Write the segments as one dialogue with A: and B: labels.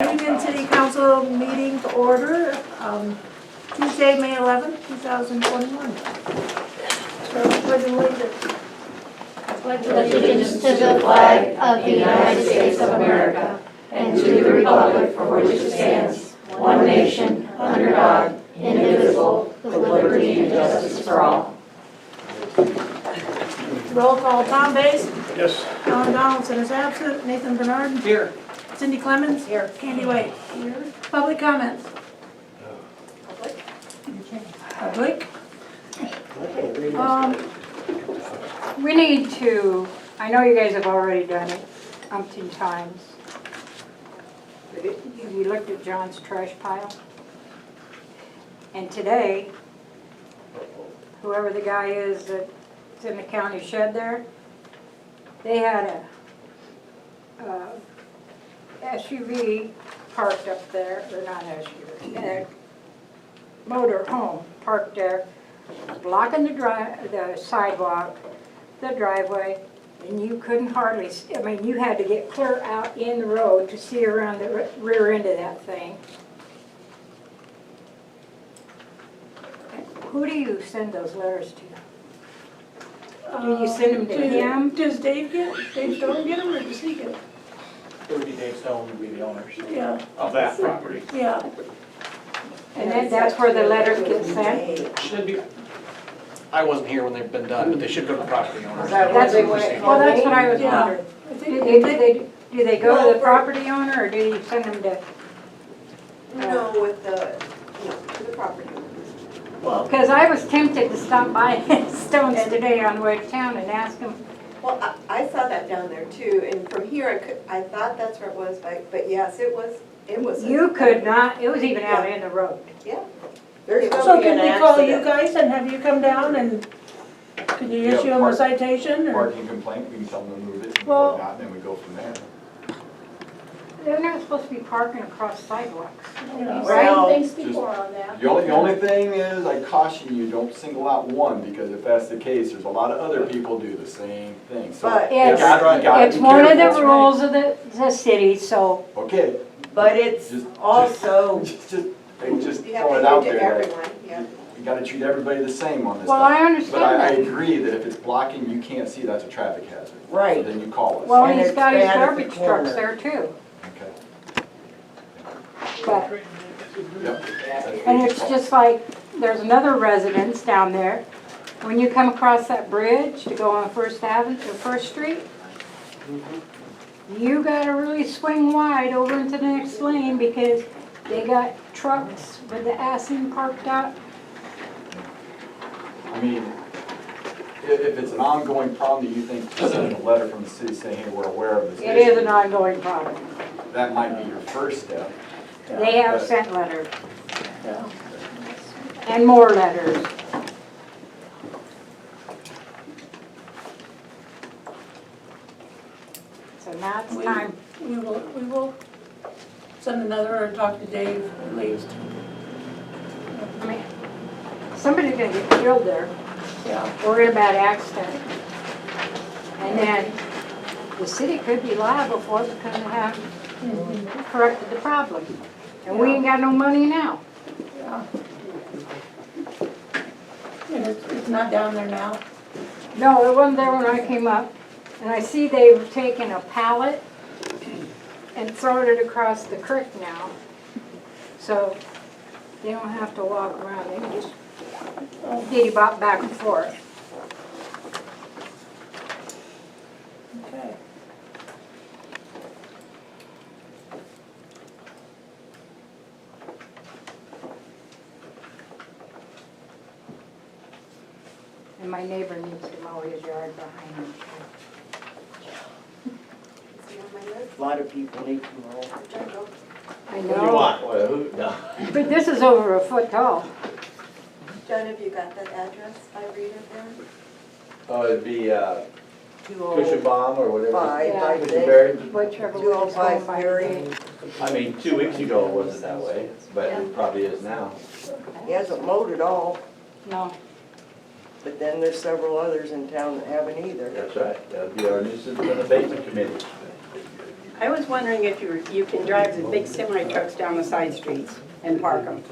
A: Huntington City Council meeting to order, Tuesday, May 11th, 2021. So, pledge allegiance. Pledge
B: Allegiance to the flag of the United States of America and to the republic for which it stands, one nation, under God, indivisible, with liberty and justice for all.
A: Roll call, Tom Bass.
C: Yes.
A: Alan Donaldson is absent. Nathan Bernard.
C: Here.
A: Cindy Clemens. Here. Candy White. Here. Public comments. Public.
D: We need to, I know you guys have already done it umpteen times. But have you looked at John's trash pile? And today, whoever the guy is that's in the county shed there, they had a SUV parked up there, or not SUV, a motor home parked there, blocking the sidewalk, the driveway, and you couldn't hardly, I mean, you had to get clear out in the road to see around the rear end of that thing. Who do you send those letters to? Do you send them to him?
A: Does Dave Stone get them, or does he get them?
C: It would be Dave Stone would be the owners
A: Yeah,
C: of that property.
A: yeah.
D: And then that's where the letters get sent?
C: Should be, I wasn't here when they've been done, but they should go to the property owners.
D: Well, that's what I was
A: Yeah.
D: wondering.
A: I think
D: Do they go to the property owner, or do you send them to?
E: No, with the, to the property owners.
A: well,
D: Because I was tempted to stop by Stone's today on the way to town and ask them.
E: Well, I saw that down there too, and from here, I thought that's where it was, but yes, it was.
D: You could not, it was even out in the road.
E: Yeah.
A: so can we call you guys and have you come down and can you issue them a citation or?
F: Parking complaint, we can tell them to move it and
D: Well-
F: whatnot, and then we go from there.
D: They're not supposed to be parking across sidewalks.
E: Well,
A: things
F: before
A: on that.
F: The only thing is, I caution you, don't single out one, because if that's the case, there's a lot of other people do the same thing, so.
E: But
F: you
D: It's,
F: gotta
D: it's
F: be
D: one of the
F: careful.
D: rules of the city, so.
F: Okay.
E: But it's
F: Just-
E: also,
F: Just
E: you have
F: throw
E: to
F: it out
E: do to
F: there, that
E: everyone, yeah.
F: you gotta treat everybody the same on this
D: Well,
F: stuff.
D: I
F: But
D: understand
F: I
D: that.
F: agree that if it's blocking, you can't see, that's a traffic hazard.
E: Right.
F: So then you call us.
D: Well,
E: And
D: he's
E: it's
D: got his
E: bad at the
D: garbage trucks
E: corner.
D: there too,
F: Okay.
D: but,
F: Yep.
D: and it's just like, there's another residence down there. When you come across that bridge to go on First Avenue, or First Street, you gotta really swing wide over into the next lane because they got trucks with the assing parked out.
F: I mean, if it's an ongoing problem that you think, sending a letter from the city saying, hey, we're aware of this
D: It is
F: issue,
D: an ongoing problem.
F: that might be your first step.
D: They have sent letters
A: Yeah.
D: and more letters. So now it's time.
A: We will send another or talk to Dave at least.
D: I mean, somebody's gonna get killed there,
A: Yeah.
D: or in a bad accident. And then the city could be liable for it because they haven't corrected the problem. And we ain't got no money now.
A: Yeah. And it's not down there now.
D: No, it wasn't there when I came up. And I see they've taken a pallet and thrown it across the creek now. So they don't have to walk around, they can just diddy-bop back and forth.
A: Okay.
D: And my neighbor needs to mow his yard behind him.
E: Is it on my list?
G: A lot of people need to know.
E: I'm trying to go.
D: I
C: What do you
D: know,
C: want? Well, who, no.
D: but this is over a foot tall.
E: John, have you got that address by Rita there?
G: Oh, it'd be
E: oh
G: Cushion Bomb or whatever.
D: Yeah.
G: Cushionberry.
D: Whichever way it's going by today.
G: I mean, 2 weeks ago it wasn't that way, but it probably is now.
H: He hasn't mowed it all,
D: No,
H: but then there's several others in town that haven't either.
G: That's right. That'd be our nuisance and abatement committee.
I: I was wondering if you can drive the big semi trucks down the side streets and park them.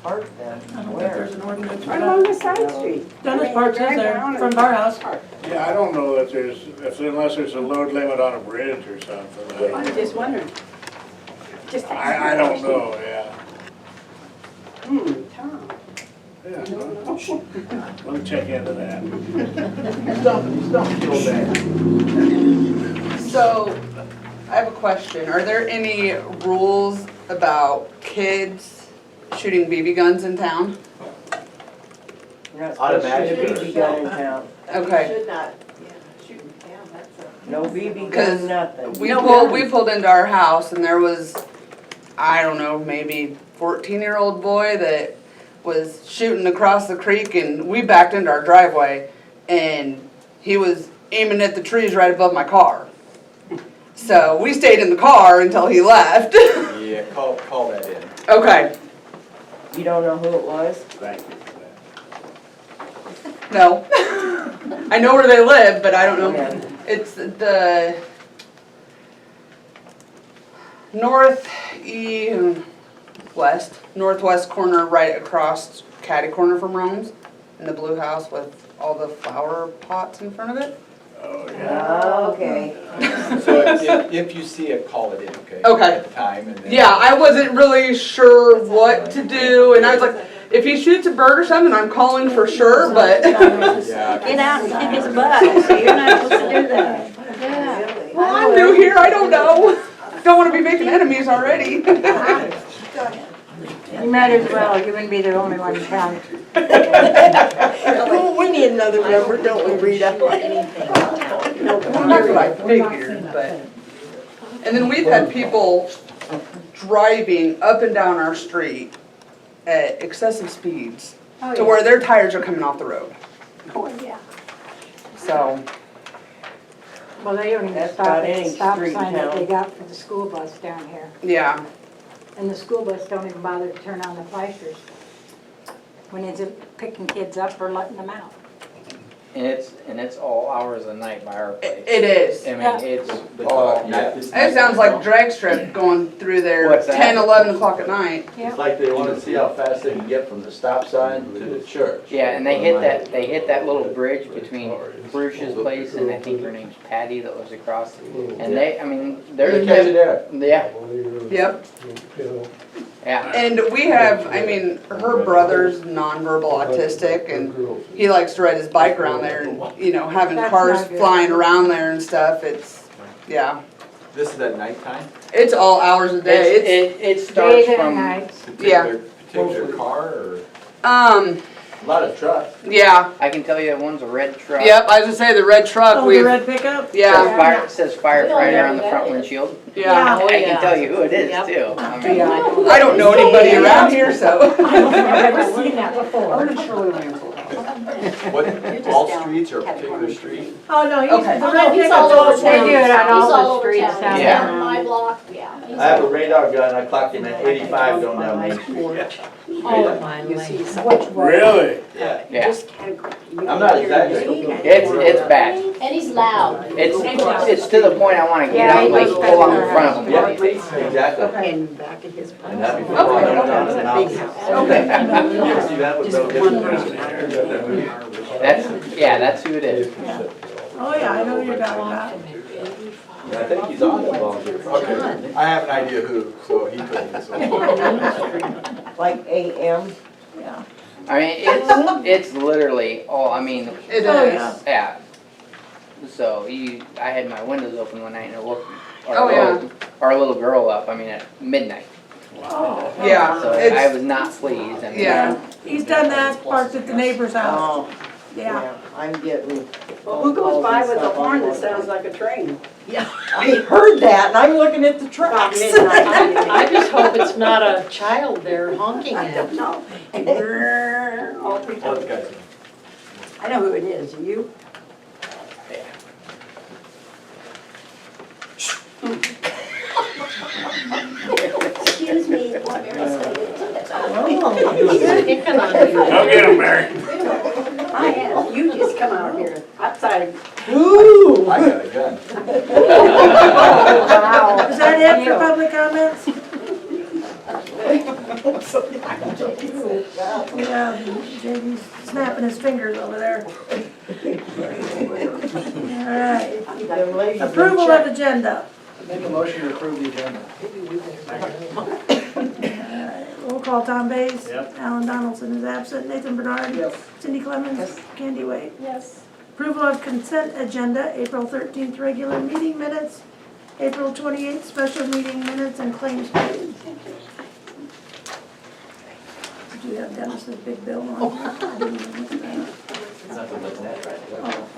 H: Park them,
A: I don't think
H: where?
A: there's an ordinance for
I: Right along
A: that.
I: the side street.
A: Dennis parks his
I: Drive
A: there,
I: down
A: from
I: and
A: our house.
I: park.
J: Yeah, I don't know that there's, unless there's a load limit on a bridge or something.
I: I'm just wondering. Just.
J: I don't know, yeah.
I: Tom.
J: Yeah, well, let me check into that.
K: So, I have a question. Are there any rules about kids shooting BB guns in town?
H: You're not supposed to
G: Automatic
H: shoot a
G: or-
H: BB gun in town.
K: Okay.
E: Should not, yeah, shoot, yeah, that's a.
H: No BB
K: Because
H: gun, nothing.
K: We pulled into our house and there was, I don't know, maybe 14-year-old boy that was shooting across the creek, and we backed into our driveway and he was aiming at the trees right above my car. So we stayed in the car until he left.
F: Yeah, call that in.
K: Okay,
H: You don't know who it was?
J: Thank you for that.
K: no. I know where they live, but I don't know.
H: Yeah.
K: It's the northwest corner, right across Caddy Corner from Rome's, in the blue house with all the flower pots in front of it.
J: Oh, yeah.
H: Okay.
F: So if you see it, call it in, okay?
K: Okay.
F: At the time and then.
K: Yeah, I wasn't really sure what to do, and I was like, if he shoots a bird or something, I'm calling for sure, but.
F: Yeah.
B: Get out and kick his butt, so you're not supposed to do that. Yeah.
E: Really?
K: Well, I'm new here, I don't know. Don't want to be making enemies already.
E: Go ahead.
D: You might as well, you wouldn't be the only one in town.
H: Well, we need another number, don't we, Rita?
K: That's what I figured, but. And then we've had people driving up and down our street at excessive speeds
D: Oh,
K: to
D: yeah.
K: where their tires are coming off the road.
D: Oh, yeah.
K: So,
D: Well, they don't even
H: That's
D: stop
H: about
D: at the
H: any
D: stop
H: street in
D: sign that
H: town.
D: they got for the school bus down here.
K: yeah.
D: And the school bus don't even bother to turn on the flashers when it's picking kids up or letting them out.
L: And it's all hours of the night by our place.
K: It is.
L: I mean, it's,
F: Oh, yeah.
K: It sounds like drag strip going through there
L: What's that?
K: 10, 11 o'clock at night.
G: It's like they wanna see how fast they can get from the stop sign to the church.
L: yeah, and they hit that little bridge between Bruce's place and I think her name's Patty that lives across. And they, I mean,
G: They catch it there.
L: yeah,
K: Yep.
L: yeah.
K: And we have, I mean, her brother's nonverbal autistic, and he likes to ride his bike around there and, having
D: That's
K: cars
D: not good.
K: flying around there and stuff. It's, yeah.
F: This is at nighttime?
K: It's all hours of the day.
L: It starts
D: Days and
L: from,
D: nights.
F: Particular car or?
G: A lot of trucks.
K: Yeah.
L: I can tell you one's a red truck.
K: Yep, I was gonna say the red truck,
A: Oh, the
K: we've,
A: red pickup?
K: yeah,
L: It says firefighter on the front windshield.
K: yeah.
L: I can tell you who it is too. I mean,
K: I don't know anybody around here, so.
D: I don't think I've ever seen that before.
F: What, all streets or a particular street?
A: Oh, no,
K: Okay.
A: the red
B: He's
A: pickup's
B: all over
A: all
D: They do it on all the
B: He's all over
D: streets
B: town.
D: down
B: He's
L: there.
B: down on my block, yeah. He's
G: I have a
B: all-
G: radar gun, I clocked him at 85 going down Main Street.
I: You see some.
J: Really?
G: Yeah.
L: yeah,
G: I'm not exaggerating.
L: it's bad.
B: And he's loud.
L: It's to the point I wanna get
D: Yeah,
L: out,
D: he
L: like
D: goes
L: pull on the
D: back
L: front of them.
G: Yeah, exactly.
I: And back of his.
G: And that before I went down to the house. See, that was no different.
L: That's who it is.
A: Oh, yeah, I know who you're talking about.
G: And I think he's on the volunteer.
F: Okay, I have an idea who, so he told me so.
H: Like AM?
A: Yeah.
L: I mean, it's literally all, I mean,
K: It
A: Oh,
K: is.
A: yeah.
L: yeah. So I had my windows open one night and it woke
K: Oh, yeah.
L: our little girl up, I mean, at midnight.
K: Yeah,
L: So I
K: it's,
L: was not pleased. I mean,
K: yeah.
A: He's done that, parked at the neighbor's house.
H: Oh,
A: Yeah.
H: I'm getting.
I: Well, who goes by with a horn that sounds like a train?
H: I heard that and I'm looking at the
I: About
H: trucks.
I: midnight.
B: I just hope it's not a child they're honking
I: I
B: at.
I: don't know. And brrrr, all three
F: All the
I: times.
F: guys.
I: I know who it is, you? Excuse me, what Mary said.
B: He's picking on you.
J: Go get him, Mary.
I: I am, you just come out here, outside.
H: Ooh.
F: I got a gun.
D: Wow.
A: Is that it for public comments? Yeah, JD's snapping his fingers over there. All right,
H: Them ladies in
A: approval
H: check.
A: of agenda.
C: Make a motion to approve the agenda.
A: Roll call, Tom Bays.
C: Yep.
A: Alan Donaldson is absent. Nathan Bernard.
H: Yes.
A: Cindy Clemens.
H: Yes.
A: Candy Wade.
B: Yes.
A: Approval of consent agenda, April 13th regular meeting minutes, April 28th special meeting minutes, and claims paid. Did you have Dennis's big bill on? I didn't even look at that.
G: Nothing but that right there.
A: Oh,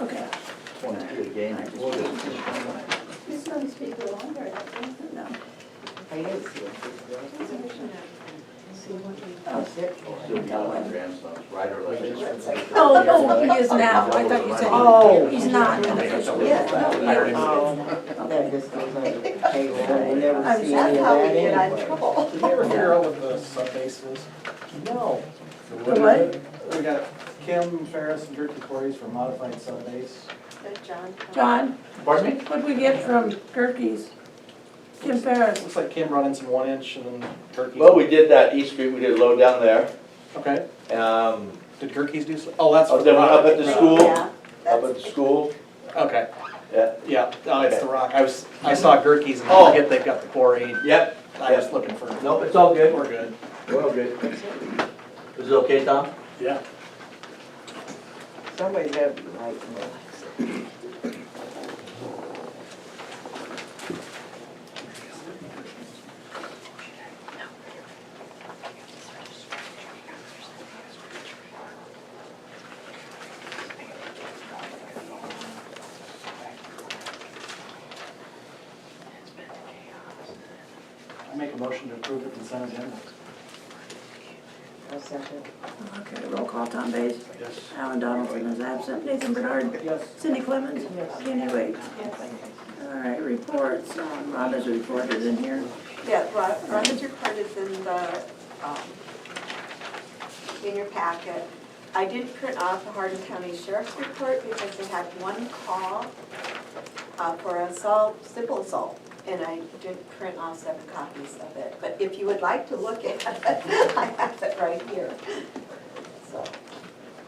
A: okay.
G: 22 again.
B: Who's going to speak a longer?
A: No.
G: Still got my grandsons, right or left?
A: Oh, no, he is now. I thought you said
H: Oh.
A: he's not an official yet.
H: Oh, that just goes under payroll. I never
A: I'm
H: see
A: sorry.
H: any
E: That's
H: of
E: how we
H: that
E: get
H: in.
E: out of trouble.
C: Did you ever hear all of the sub bases?
G: No.
A: The what?
C: We got Kim Ferris and Gertie Corey's for modified sub base.
E: John.
A: John,
G: Pardon me?
A: what'd we get from Gerke's? Kim Ferris.
C: Looks like Kim brought in some 1-inch and then Gerke's.
G: Well, we did that East Street, we did a load down there.
C: Okay,
G: Um,
C: did Gerke's do, oh, that's.
G: Oh,
C: for
G: then
C: the
G: up
C: rock.
G: at the school?
E: Yeah,
G: up
E: that's,
G: at the school,
C: Okay,
G: yeah.
C: yeah, no, it's
G: Okay.
C: the rock. I saw Gerke's and
G: Oh.
C: I forget they've got the quarry.
G: Yep,
C: I was looking for.
G: nope, it's all good,
C: We're good.
G: we're all good. Is it okay, Tom?
C: Yeah.
H: Somebody's got to be right.
C: I make a motion to approve the consent agenda.
H: I'll second.
A: Okay, roll call, Tom Bays.
C: Yes.
A: Alan Donaldson is absent. Nathan Bernard.
H: Yes.
A: Cindy Clemens.
H: Yes.
A: Candy Wade. All right, reports. Rhonda's report is in here.
E: yeah, Rhonda's report is in the, in your packet. I did print off the Hardin County Sheriff's report because they had one call for assault, simple assault. And I did print off 7 copies of it. But if you would like to look at it, I have it right here. So,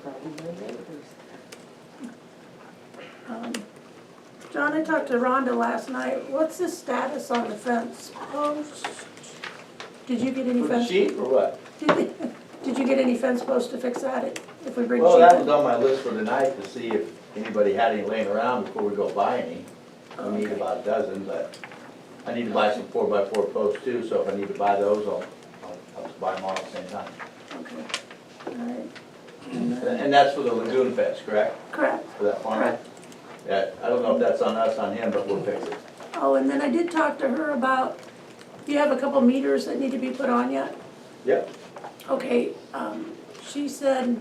H: Probably my neighbors.
A: John, I talked to Rhonda last night. What's the status on the fence post? Did you get any
G: For the
A: fence?
G: sheep or what?
A: Did you get any fence posts to fix that if we bring
G: Well, that
A: sheep
G: was
A: in?
G: on my list for tonight to see if anybody had any laying around before we go buy any. We need
A: Okay.
G: about a dozen, but I need to buy some 4x4 posts too, so if I need to buy those, I'll buy them all at the same time.
A: Okay, all right. And then-
G: And that's for the lagoon fence, correct?
A: Correct.
G: For that farm?
A: Correct.
G: Yeah, I don't know if that's on us, on him, but we'll fix it.
A: Oh, and then I did talk to her about, do you have a couple meters that need to be put on yet?
G: Yep.
A: Okay, she said,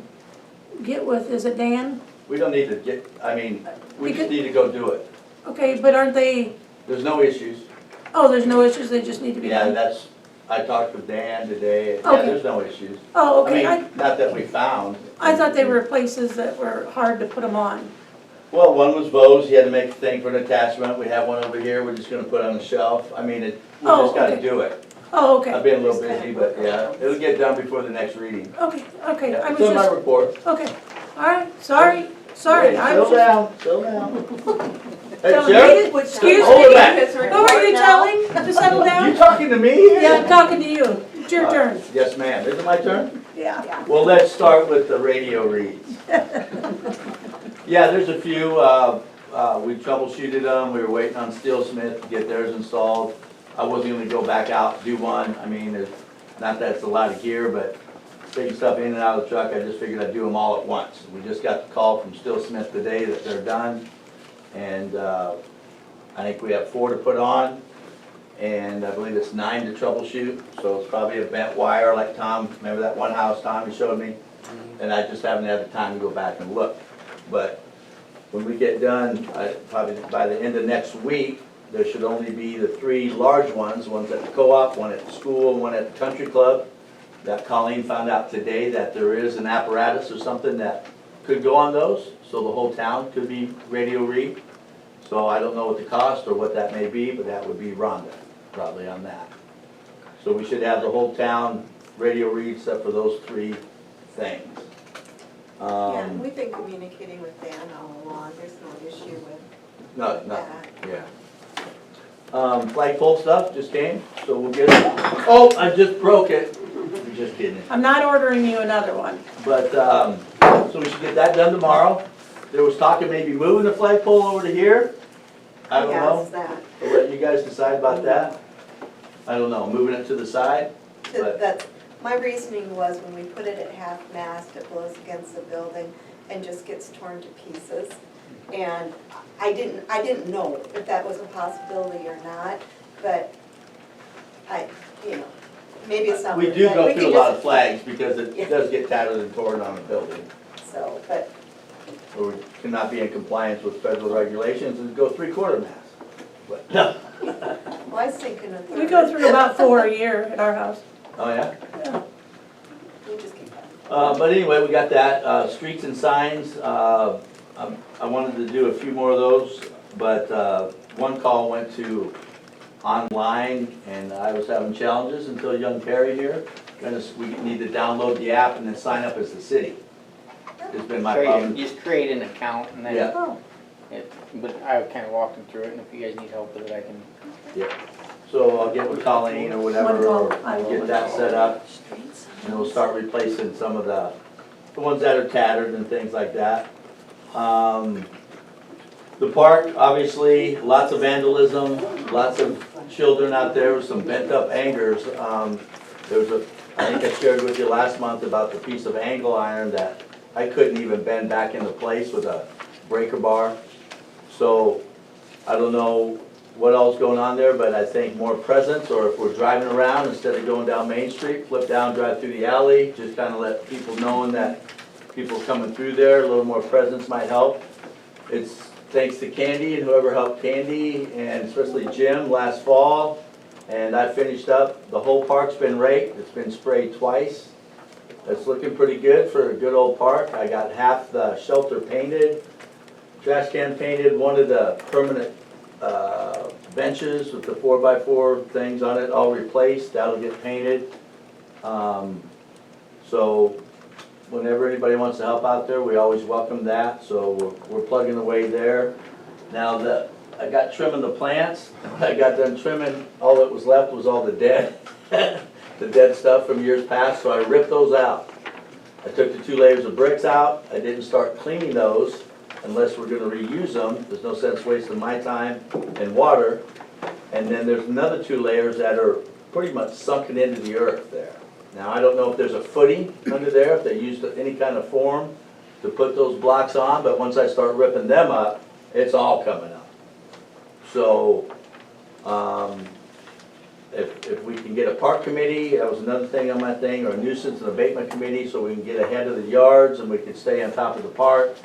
A: get with, is it Dan?
G: We don't need to get, I mean, we just
A: Because-
G: need to go do it.
A: Okay, but aren't they,
G: There's no issues.
A: oh, there's no issues, they just need to be
G: Yeah,
A: done?
G: that's, I talked with Dan today, yeah,
A: Okay.
G: there's no issues.
A: Oh,
G: I
A: okay,
G: mean, not that we found.
A: I thought they were places that were hard to put them on.
G: Well, one was Bose, he had to make a thing for an attachment, we have one over here, we're just gonna put on the shelf. I mean, we
A: Oh,
G: just gotta
A: okay.
G: do it.
A: Oh,
G: I've
A: okay,
G: been a little busy, but yeah, it'll get done before the next reading.
A: okay, okay,
G: Yeah,
A: I was
G: It's in my
A: just,
G: report.
A: okay, all right, sorry, I was
G: Settle
A: just.
G: down, settle down. Hey,
A: telling
G: Sheriff,
A: me- Excuse
G: hold it
A: me,
G: back.
E: his
A: who
E: report
A: are you
E: now.
A: telling to settle
G: You
A: down?
G: talking to me here?
A: Yeah, I'm talking to you, it's your turn,
G: Yes, ma'am, is it my turn?
A: yeah.
G: Well, let's start with the radio reads. Yeah, there's a few, we troubleshooted them, we were waiting on Steel Smith to get theirs installed. I wasn't gonna go back out and do one, I mean, not that it's a lot of gear, but taking stuff in and out of the truck, I just figured I'd do them all at once. We just got the call from Steel Smith today that they're done, and I think we have 4 to put on, and I believe it's 9 to troubleshoot, so it's probably a bent wire like Tom, remember that one house Tom he showed me? And I just haven't had the time to go back and look. But when we get done, probably by the end of next week, there should only be the 3 large ones, one's at the co-op, one at the school, one at the country club. that Colleen found out today that there is an apparatus or something that could go on those, so the whole town could be radio read. So I don't know what the cost or what that may be, but that would be Rhonda, probably on that. So we should have the whole town radio read except for those 3 things.
E: Yeah, and we've been communicating with Dan all along, there's no issue with
G: No,
E: that.
G: yeah. Flagpole stuff just came, so we'll get it. Oh, I just broke it. I'm just kidding.
A: I'm not ordering you another one.
G: But, so we should get that done tomorrow. There was talk of maybe moving the flagpole over to here. I don't know.
E: Yes, that.
G: I'll let you guys decide about that. I don't know, moving it to the side. But-
E: That, my reasoning was when we put it at half-mast, it blows against the building and just gets torn to pieces. And I didn't know if that was a possibility or not, but maybe it's something.
G: We do
E: that
G: go
E: we
G: through a
E: can
G: lot
E: just-
G: of flags because it
E: Yeah.
G: does get tattered and torn on the building.
E: So, but,
G: Or we cannot be in compliance with federal regulations and go 3/4 mast. But, no.
E: well, I was thinking a third.
A: We go through about 4 a year at our house.
G: Oh, yeah?
E: We'll just keep going.
G: But anyway, we got that, streets and signs, I wanted to do a few more of those, but, one call went to online, and I was having challenges until young Perry here. We need to download the app and then sign up as the city. It's been my problem.
L: Just create an account and then,
G: Yeah.
A: Oh,
L: but I kind of walked them through it, and if you guys need help with it, I can.
G: So I'll get with Colleen or whatever,
A: One call.
G: or get that set up, and we'll start replacing some of the ones that are tattered and things like that. The park, obviously, lots of vandalism, lots of children out there with some bent up angers. There was I think I shared with you last month about the piece of angle iron that I couldn't even bend back into place with a breaker bar. So I don't know what all's going on there, but I think more presence, or if we're driving around, instead of going down Main Street, flip down, drive through the alley, just kind of let people knowing that people coming through there, a little more presence might help. It's thanks to Candy and whoever helped Candy, and especially Jim last fall. And I finished up, the whole park's been raked, it's been sprayed twice. It's looking pretty good for a good old park. I got half the shelter painted, trash can painted, one of the permanent benches with the 4x4 things on it all replaced, that'll get painted. So whenever anybody wants to help out there, we always welcome that, so we're plugging away there. Now I got trimming the plants, when I got done trimming, all that was left was all the dead, the dead stuff from years past, so I ripped those out. I took the 2 layers of bricks out, I didn't start cleaning those unless we're gonna reuse them, there's no sense wasting my time and water. And then there's another 2 layers that are pretty much sunken into the earth there. Now, I don't know if there's a footing under there, if they used any kind of form to put those blocks on, but once I start ripping them up, it's all coming up. So, if we can get a park committee, that was another thing on my thing, or a nuisance and abatement committee, so we can get ahead of the yards and we can stay on top of the park.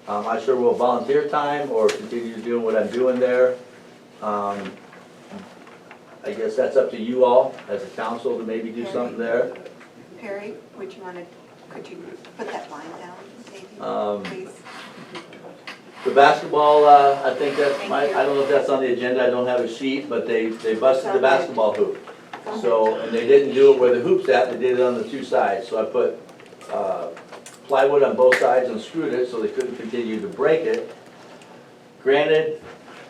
G: I sure will volunteer time or continue doing what I'm doing there. I guess that's up to you all as a council to maybe do something there.
E: Perry, could you put that line down, maybe, please?
G: The basketball, I think that's
E: Thank
G: I
E: you.
G: don't know if that's on the agenda, I don't have a sheet, but they busted the basketball hoop. So, and they didn't do it where the hoop's at, they did it on the 2 sides. So I put plywood on both sides and screwed it so they couldn't continue to break it. Granted,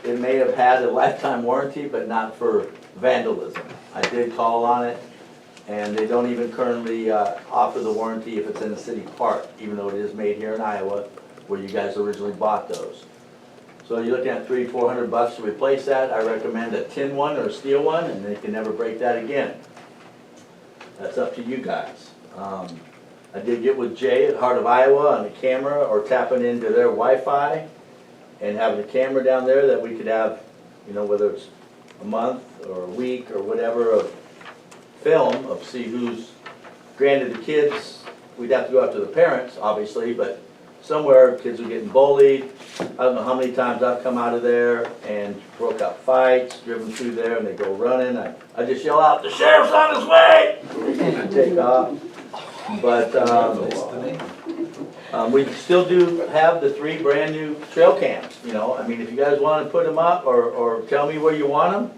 G: it may have had a lifetime warranty, but not for vandalism. I did call on it, and they don't even currently offer the warranty if it's in a city park, even though it is made here in Iowa, where you guys originally bought those. So you're looking at $300-400 to replace that. I recommend a tin one or a steel one, and they can never break that again. That's up to you guys. I did get with Jay at Heart of Iowa on the camera, or tapping into their Wi-Fi and having a camera down there that we could have, you know, whether it's a month or a week or whatever of film of see who's, granted the kids, we'd have to go after the parents, obviously, but somewhere, kids are getting bullied. I don't know how many times I've come out of there and broke up fights, driven through there, and they go running. I just yell out, "The sheriff's on his way!" and take off. But, we still do have the 3 brand new trail cams, you know, I mean, if you guys wanna put them up, or tell me where you want them,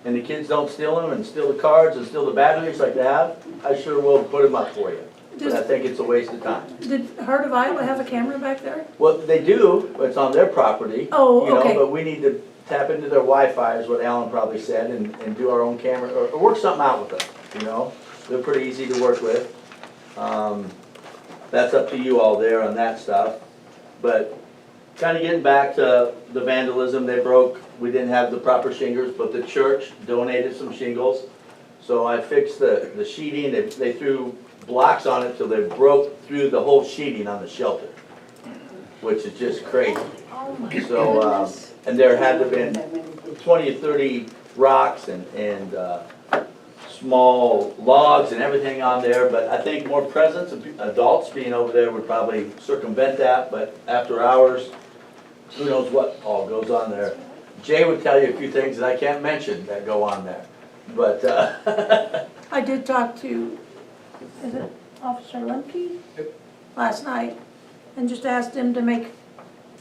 G: and the kids don't steal them, and steal the cards, and steal the batteries like they have, I sure will put them up for you. But I think it's a waste of time.
A: Did Heart of Iowa have a camera back there?
G: Well, they do, but it's on their property.
A: Oh,
G: You know,
A: okay.
G: but we need to tap into their Wi-Fi, is what Alan probably said, and do our own camera, or work something out with them, you know? They're pretty easy to work with. That's up to you all there on that stuff. But kinda getting back to the vandalism, we didn't have the proper shingles, but the church donated some shingles. So I fixed the sheeting, they threw blocks on it till they broke through the whole sheeting on the shelter, which is just crazy.
A: Oh my
G: So,
A: goodness.
G: and there had to been 20 or 30 rocks and small logs and everything on there, but I think more presence of adults being over there would probably circumvent that, but after hours, who knows what all goes on there. Jay would tell you a few things that I can't mention that go on there, but,
A: I did talk to, is it Officer Lemke? Last night, and just asked him to make,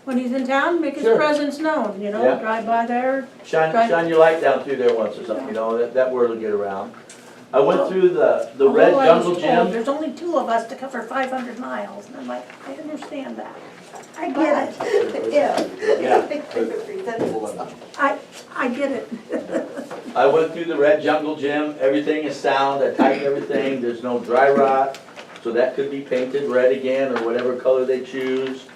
A: when he's in town, make his
G: Sure.
A: presence known, you know,
G: Yeah.
A: drive by there.
G: shine your light down through there once or something, you know, that word will get around. I went through the red
A: Although I was
G: jungle
A: told
G: gym.
A: There's only 2 of us to cover 500 miles, and I'm like, I understand that. I get it.
E: Yeah.
G: Yeah.
A: I get it.
G: I went through the red jungle gym, everything is sound, I tightened everything, there's no dry rot, so that could be painted red again, or whatever color they choose.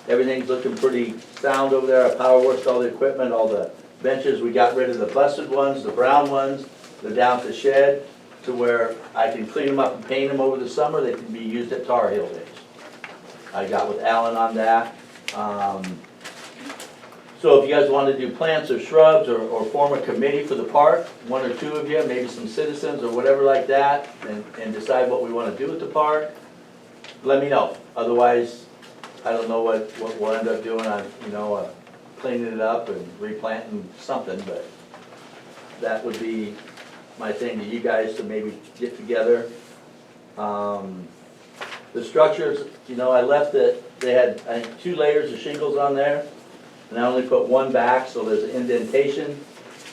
G: Everything's looking pretty sound over there, I power washed all the equipment, all the benches, we got rid of the busted ones, the brown ones, they're down at the shed, to where I can clean them up and paint them over the summer, they can be used at Tar Heel days. I got with Alan on that. So if you guys want to do plants or shrubs or form a committee for the park, 1 or 2 of you, maybe some citizens or whatever like that, and decide what we want to do with the park, let me know. Otherwise, I don't know what we'll end up doing on, cleaning it up and replanting something, but that would be my thing to you guys to maybe get together. The structures, I left it, they had, I think, 2 layers of shingles on there, and I only put 1 back, so there's an indentation.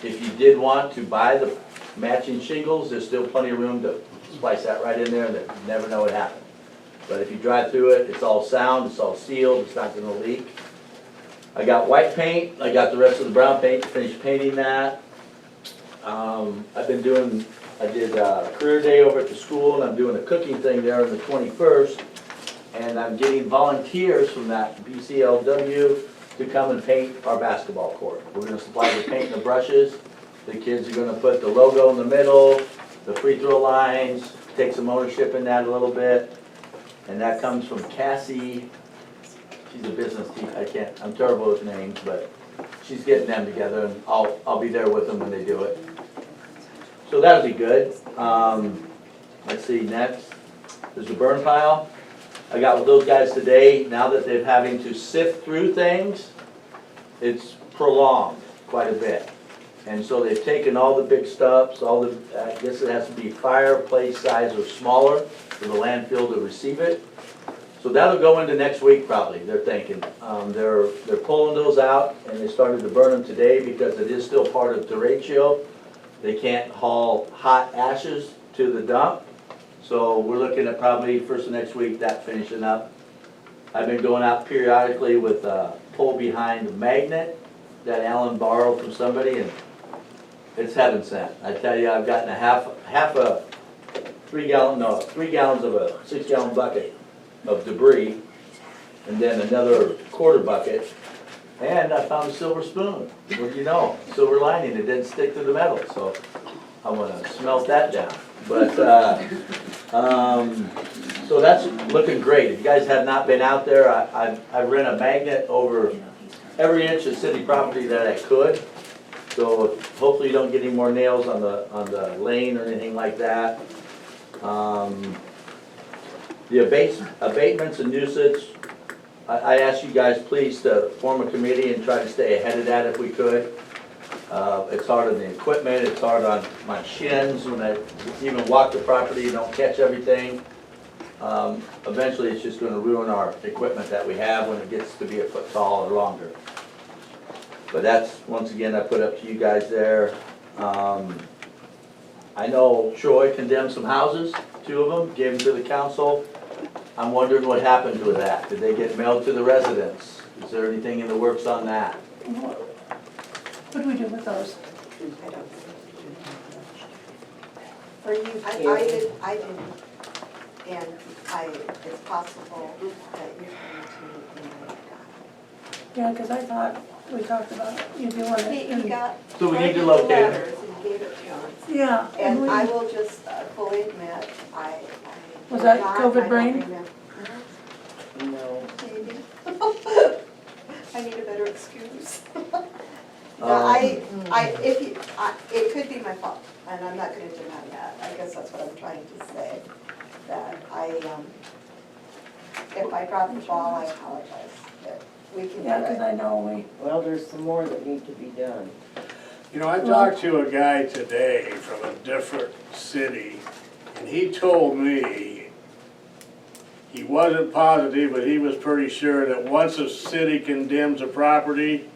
G: If you did want to buy the matching shingles, there's still plenty of room to splice that right in there, and you never know what happened. But if you drive through it, it's all sound, it's all sealed, it's not gonna leak. I got white paint, I got the rest of the brown paint to finish painting that. I did a career day over at the school, and I'm doing a cooking thing there on the 21st. And I'm getting volunteers from that BCLW to come and paint our basketball court. We're gonna supply the paint and the brushes. The kids are gonna put the logo in the middle, the free throw lines, take some ownership in that a little bit. And that comes from Cassie. She's a business teacher. I'm terrible with names, but she's getting them together, and I'll be there with them when they do it. So that'll be good. Let's see, next, there's the burn pile. I got with those guys today. Now that they're having to sift through things, it's prolonged quite a bit. And so they've taken all the big stuffs, I guess it has to be fireplace size or smaller for the landfill to receive it. So that'll go into next week probably, they're thinking. They're pulling those out, and they started to burn them today because it is still part of derecho. They can't haul hot ashes to the dump. So we're looking at probably first of next week that finishing up. I've been going out periodically with a pull behind magnet that Alan borrowed from somebody, and it's heaven sent. I tell you, I've gotten a half a 3 gallons of a 6-gallon bucket of debris, and then another quarter bucket, and I found a silver spoon. What do you know? Silver lining, it didn't stick to the metal, so I'm gonna smelt that down. But, so that's looking great. If you guys have not been out there, I ran a magnet over every inch of city property that I could. So hopefully you don't get any more nails on the lane or anything like that. The abatements and nuisance, I ask you guys please to form a committee and try to stay ahead of that if we could. It's hard on the equipment, it's hard on my shins when I even walk the property and don't catch everything. Eventually, it's just gonna ruin our equipment that we have when it gets to be a foot tall or longer. But that's, once again, I put up to you guys there. I know Troy condemned some houses, 2 of them, gave them to the council. I'm wondering what happened to that. Did they get mailed to the residents? Is there anything in the works on that?
A: What do we do with those?
E: I don't. For you, I didn't, and it's possible that you're going to need to.
A: Yeah, because I thought we talked about you doing it.
E: He got.
G: So we need to locate it.
E: letters and gave it to us.
A: Yeah.
E: And
A: we-
E: I will just fully admit, I.
A: Was that
E: not-
A: COVID
E: I don't
A: brain?
E: remember.
H: No.
E: Maybe. I need a better excuse. No, it could be my fault, and I'm not gonna deny that. I guess that's what I'm trying to say. That if I dropped the ball, I apologize. But we can do
A: Yeah, because
E: it.
A: I know
H: Well, there's some more that need to be done.
J: You know, I talked to a guy today from a different city, and he told me, he wasn't positive, but he was pretty sure that once a city condemns a property,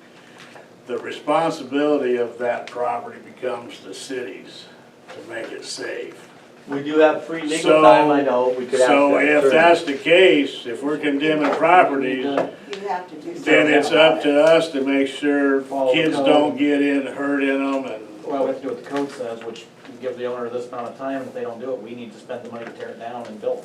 J: the responsibility of that property becomes the city's to make it safe.
G: We do have free legal time, I know, we could ask
J: So
G: that
J: if
G: attorney.
J: that's the case, if we're condemning properties,
E: You have to do something.
J: then it's
E: about
J: up
E: it.
J: to us to make sure
C: Follow the
J: kids
C: code.
J: don't get in, hurt in them, and
C: Well, we have to do what the code says, which give the owner this amount of time, and if they don't do it, we need to spend the money to tear it down and build.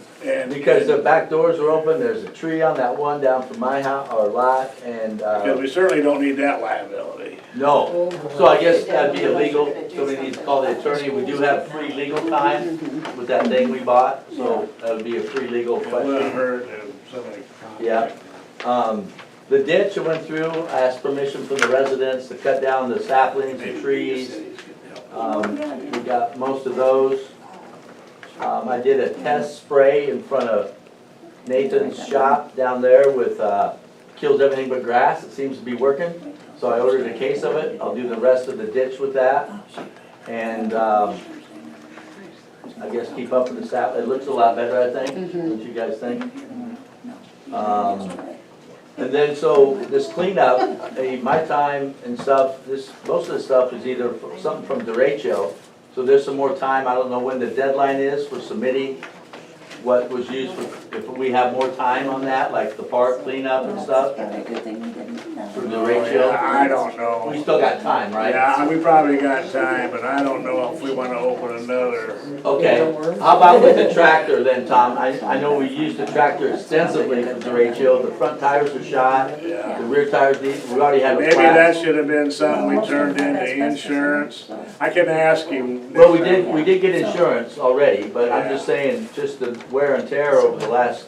G: Because the back doors are open, there's a tree on that one down from my house, or lot, and,
J: because we certainly don't need that liability.
G: no. So I guess that'd be illegal, so we need to call the attorney. We do have free legal time with that thing we bought, so that would be a free legal
J: It wouldn't
G: question.
J: hurt if somebody.
G: Yeah. The ditch I went through, I asked permission from the residents to cut down the saplings and trees. We got most of those. I did a test spray in front of Nathan's shop down there with, kills everything but grass. It seems to be working. So I ordered a case of it. I'll do the rest of the ditch with that. And, I guess keep up with the sap. It looks a lot better, I think. Don't you guys think? And then, so this cleanup, my time and stuff, most of the stuff is either something from derecho. So there's some more time, I don't know when the deadline is for submitting what was used, if we have more time on that, like the park cleanup and stuff.
A: Probably a good thing we didn't know.
G: For derecho.
J: I don't know.
G: We still got time, right?
J: Yeah, we probably got time, but I don't know if we wanna open another.
G: Okay, how about with the tractor then, Tom? I know we used the tractor extensively for derecho. The front tires are shot,
J: Yeah.
G: the rear tires, we already had a
J: Maybe
G: flat.
J: that should have been something we turned into insurance. I can ask him.
G: Well, we did get insurance already, but I'm just saying, just the wear and tear over the last,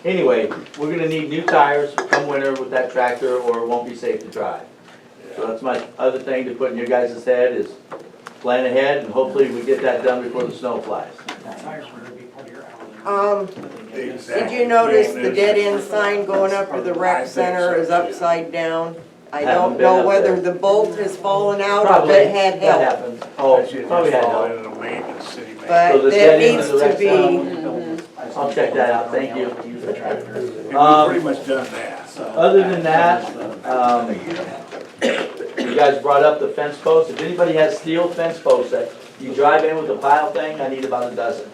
G: anyway, we're gonna need new tires come winter with that tractor, or it won't be safe to drive. So that's my other thing to put in your guys' head is plan ahead, and hopefully we get that done before the snow flies.
H: Did you notice the dead end sign going up to the rec center is upside down? I
G: Haven't
H: don't
G: been
H: know
G: up
H: whether
G: there.
H: the bolt has fallen out or
G: Probably,
H: if it had
G: that
H: help.
G: happens. Oh,
J: That should
G: probably
J: just
G: had
J: fall
G: help.
J: into the maintenance city man.
G: So
H: But
G: the
H: that
G: dead end
H: needs
G: of the
H: to
G: rec
H: be,
G: center? I'll check that out, thank you.
J: And we pretty much done that.
G: Other than that, you guys brought up the fence posts. If anybody has steel fence posts that you drive in with a pile thing, I need about a dozen.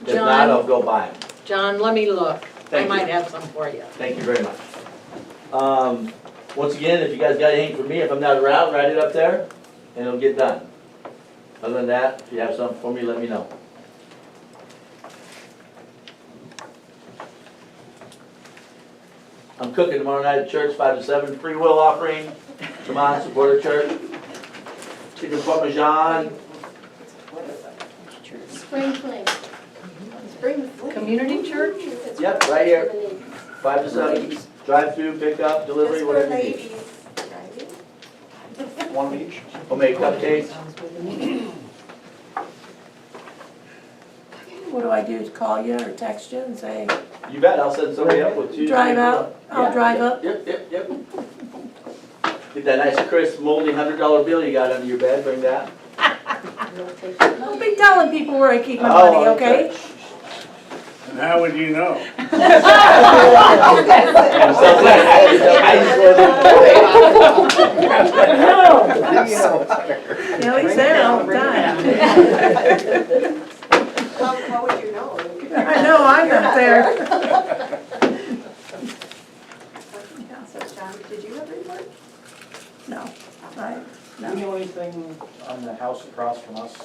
G: If not,
B: John?
G: I'll go buy them.
B: John, let me look. I
G: Thank you.
B: might have some for you.
G: Thank you very much. Once again, if you guys got anything for me, if I'm not around, write it up there, and it'll get done. Other than that, if you have something for me, let me know. I'm cooking tomorrow night at church, 5 to 7, free will offering. Come on, support our church. Chicken parmesan.
B: Spring Fling.
E: Spring Fling.
B: Community church?
G: Yep, right here. 5 to 7, drive through, pick up, delivery,
E: Just for
G: whatever you need.
E: ladies, right?
C: One of each?
G: We'll make cupcakes.
A: What do do I do, call you or text you and say,
G: You bet, I'll send somebody up with you.
A: drive out, I'll
G: Yeah,
A: drive up?
G: Yep. Get that nice crisp moldy $100 bill you got under your bed, bring that.
A: Don't be telling people where I keep my
G: Oh,
A: money, okay?
J: And how would you know?
A: You know, he's there all the time.
E: How would you know?
A: I know, I'm up there.
E: So John, did you have a report?
A: No,
C: Do you know anything on the house across from us?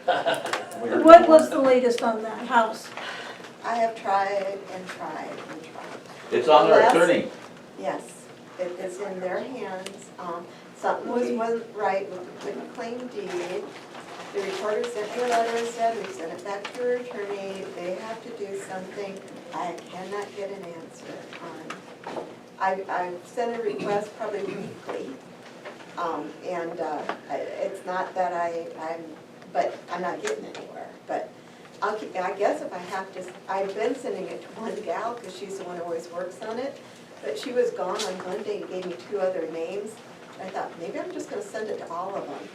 A: What was the latest on that house?
E: I have tried and tried and tried.
G: It's on our
E: Last-
G: attorney.
E: Yes, it is in their hands. Something wasn't right with the quitclaim deed. The recorder sent me a letter and said, we sent it back to your attorney, they have to do something. I cannot get an answer on. I've sent a request probably weekly. It's not that but I'm not getting anywhere. But I guess if I have to, I've been sending it to one gal, because she's the one who always works on it. But she was gone on Monday and gave me 2 other names. I thought, maybe I'm just gonna send it to all of them.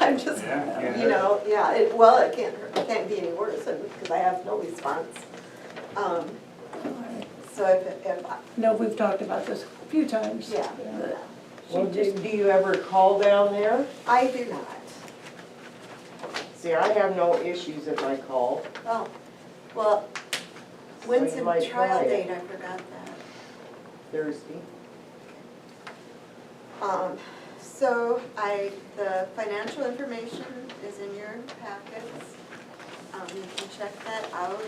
E: I'm just, you know, yeah, it can't be any worse, because I have no response. So if,
A: No, we've talked about this a few times.
E: yeah,
A: but
H: Well, do you ever call down there?
E: I do not.
H: See, I have no issues if I call.
E: Oh, well, when's
H: So
E: the
H: you might
E: trial
H: try it.
E: date? I forgot that.
H: Thursday.
E: So the financial information is in your packets. You can check that out.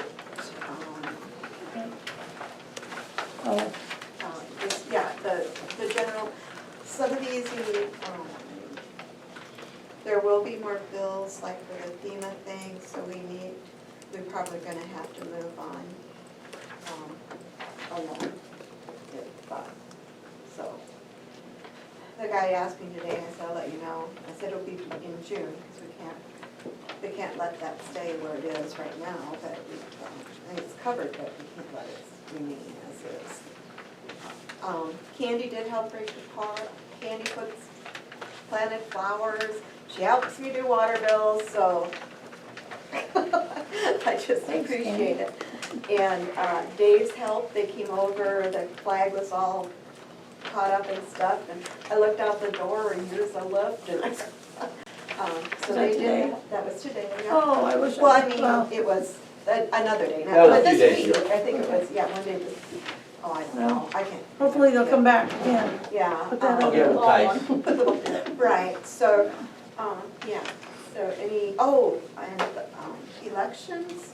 A: Oh,
E: Yeah, the general, some of these you need, there will be more bills like for the FEMA thing, so we're probably gonna have to move on, along. So, the guy asked me today, I said, I'll let you know. I said it'll be in June, because we can't let that stay where it is right now, but I think it's covered, but we can't let it remain as is. Candy did help break the pot. Candy planted flowers. She helps me do water bills, so I just appreciate it. And Dave's help, they came over, the flag was all caught up and stuff, and I looked out the door and here's a lift, and I said, so they did, that was today. Yeah.
A: Oh, I wish I.
E: Well, I mean,
A: well,
E: it was another day,
G: That was
E: but
G: a few
E: this
G: days
E: week,
G: ago.
E: I think it was, yeah, one day this week. Oh, I don't know, I can't.
A: Hopefully they'll come back again.
E: Yeah.
A: Put that
G: I'll
A: up.
G: give them tight.
E: Right, so, yeah, so and elections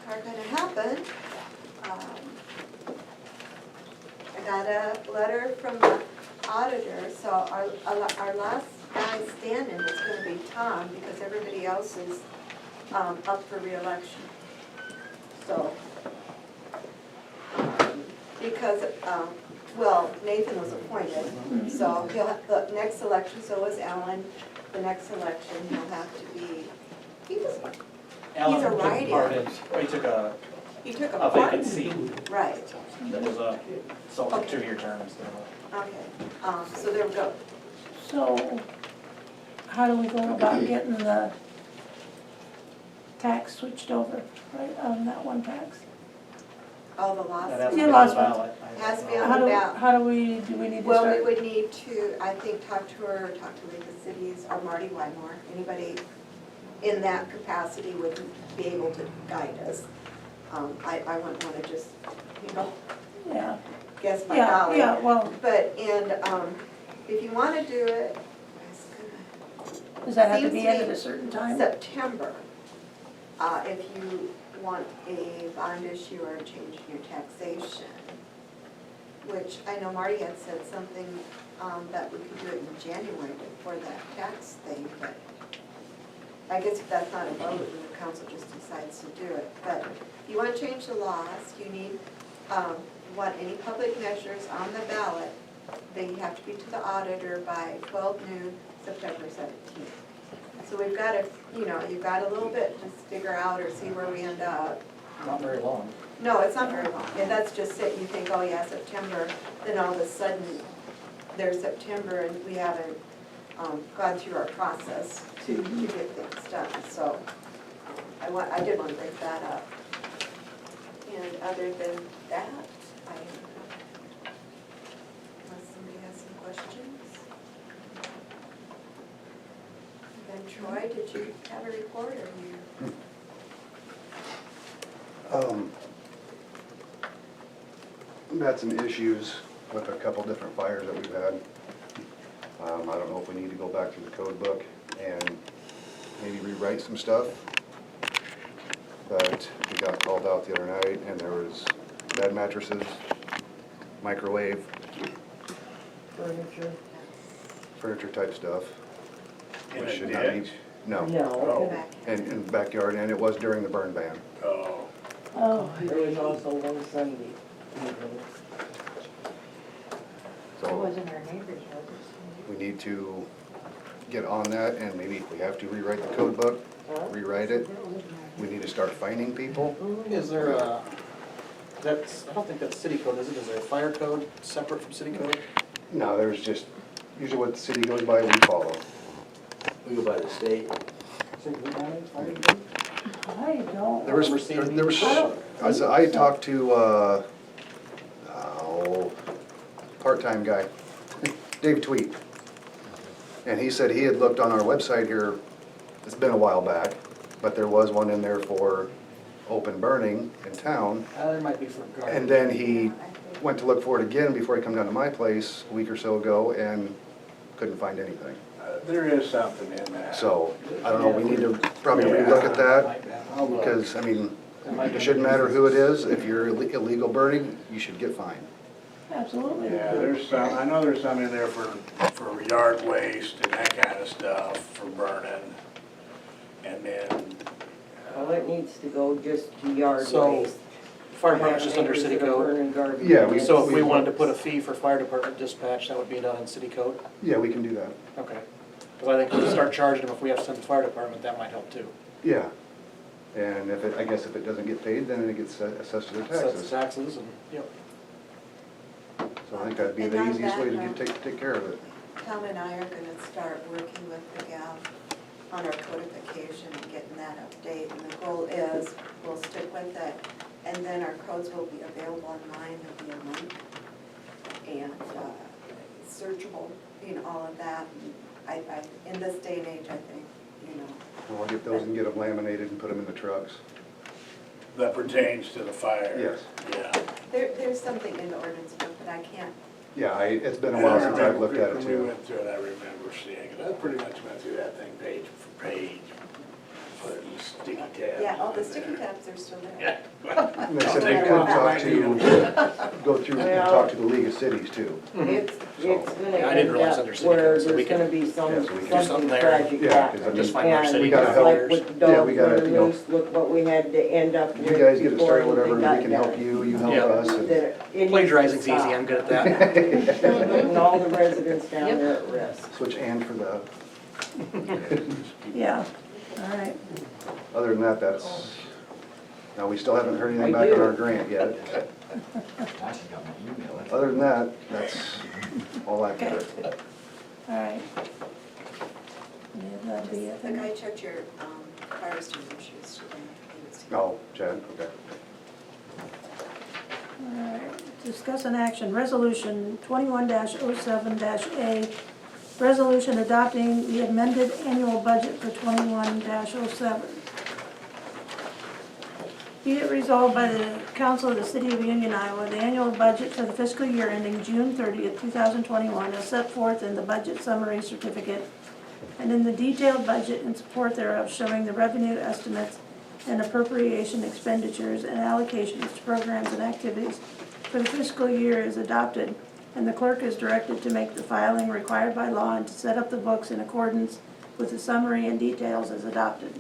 E: are gonna happen. I got a letter from the auditor, so our last guy standing is gonna be Tom, because everybody else is, up for reelection. So, because, Nathan was appointed, so he'll have, the next election, so was Alan, the next election, he'll have to be,
C: Alan
E: He's a
C: took
E: write-in.
C: part in- He took
E: he took a
C: a
E: part.
C: vacant seat
E: Right,
C: that was so a 2-year term instead of
E: okay, so there we go.
A: So, how do we go about getting the tax switched over, right, on that one tax?
E: Oh, the
C: That
E: last,
C: has to be
A: You
C: on
A: lost
C: the
A: one.
C: ballot.
E: Has to be on
A: How
E: the
A: do,
E: ballot.
A: how do we need to
E: Well, we
A: start?
E: would need to, I think, talk to her, talk to League of Cities, or Marty Wymore, anybody in that capacity would be able to guide us. I wouldn't wanna just,
A: Yeah,
E: guess my
A: yeah,
E: dollar.
A: yeah, well,
E: But, if you wanna do it,
A: does that have to
E: Seems
A: be
E: to
A: in
E: be
A: at a certain time?
E: September, if you want a bond issue or a change in your taxation, which I know Marty had said something, that we could do it in January before that tax thing, but I guess if that's not a vote, then the council just decides to do it. But if you want to change the laws, you need, want any public measures on the ballot, they have to be to the auditor by 12 noon, September 17th. So we've got to, you've got a little bit to figure out or see where we end up.
C: Not very long.
E: No, it's not very long, and that's just it, you think, oh yeah, September, then all of a sudden, there's September and we haven't gone through our process to get things done, so I did want to bring that up. And other than that, unless somebody has some questions. Then Troy, did you have a report or you?
M: We've had some issues with a couple different fires that we've had. I don't know if we need to go back to the code book and maybe rewrite some stuff. But we got called out the other night and there was bed mattresses, microwave, furniture type stuff.
J: In
M: which
J: a
M: should not be-
J: ditch?
M: No,
H: No.
M: in the backyard, and it was during the burn ban.
J: Oh,
A: Oh,
H: There was also one Sunday evening.
D: It
M: So
D: wasn't our neighbors, was it?
M: we need to get on that and maybe if we have to rewrite the code book, rewrite it. We need to start fining people.
C: Is there a, I don't think that's city code, is it? Is there a fire code separate from city code?
M: No, there's just, usually what the city goes by, we follow.
G: We go by the state.
A: I don't.
M: There was, I talked to, part-time guy, Dave Tweet. And he said he had looked on our website here, it's been a while back, but there was one in there for open burning in town.
C: There might be for garbage.
M: And then he went to look for it again before he come down to my place a week or so ago and couldn't find anything.
J: there is something in that.
M: So, I don't know, we need to probably relook at that, because, I mean, it shouldn't matter who it is, if you're illegal burning, you should get fined.
A: Absolutely.
J: Yeah, there's some, I know there's some in there for yard waste and that kind of stuff, for burning. And then,
H: Well, it needs to go just to yard
C: So,
H: waste.
C: Fire department's just under city code.
H: Burning garbage.
M: Yeah,
C: So if we wanted to put a fee for fire department dispatch, that would be done in city code?
M: Yeah, we can do that.
C: Okay. Because I think if we start charging them, if we have to send the fire department, that might help too.
M: Yeah. And if it, I guess if it doesn't get paid, then it gets assessed to their
C: Sets the
M: taxes.
C: taxes and, yep.
M: So I think that'd be the
E: And on
M: easiest way to
E: that
M: take care of it.
E: Tom and I are gonna start working with the gal on our codification and getting that update. And the goal is, we'll stick with it, and then our codes will be available online, there'll be a link. And searchable, all of that. And in this day and age, I think,
M: And we'll get those and get them laminated and put them in the trucks.
J: that pertains to the fire.
M: Yes.
J: Yeah.
E: there's something in the ordinance book, but I can't,
M: Yeah, it's been a
J: And
M: while
J: I
M: since I've
J: remember
M: looked at it
J: When we
M: too.
J: went through it, I remember seeing it, I pretty much went through that thing page for page, putting sticky tabs.
E: yeah, all the
J: on
E: sticky
J: there.
E: tabs are still there.
M: And they said they could go through and talk to the League of Cities too.
H: It's gonna
C: Yeah, I didn't
H: end
C: realize
H: up
C: under city
H: where
C: code, so we
H: there's gonna
C: can-
H: be some,
M: Yeah, so we can
C: do something
H: something
C: there.
H: tragic
M: Yeah, 'cause I
H: happen.
M: mean,
C: Just find our
H: And
C: city
M: we gotta
H: just
M: help.
H: like with the
M: Yeah,
H: dogs
M: we gotta,
H: running
M: you know,
H: loose, look what we had to end up with
M: You guys get it
H: before
M: started,
H: they
M: whatever, we
H: got
M: can help
H: done.
M: you, you help
C: Yeah.
M: us. and-
H: That it needs to
C: Plagiarizing's easy,
H: stop.
C: I'm good at that.
H: Putting all the residents down there at risk.
M: Switch and for the,
A: Yeah, all right.
M: other than that, that's, now, we still haven't heard anything
H: I
M: back on
H: do.
M: our grant yet. Other than that, that's all I can do.
A: All right. Yeah, that'd be it.
E: The guy checked your fire extinguishers today. He was here.
M: Oh, Chad, okay.
A: All right, discuss an action, resolution 21-07-A, resolution adopting the amended annual budget for 21-07. Be it resolved by the Council of the City of Union, Iowa, the annual budget for the fiscal year ending June 30th, 2021, as set forth in the budget summary certificate and in the detailed budget in support thereof, showing the revenue estimates and appropriation expenditures and allocations to programs and activities for the fiscal year is adopted, and the clerk is directed to make the filing required by law and to set up the books in accordance with the summary and details as adopted.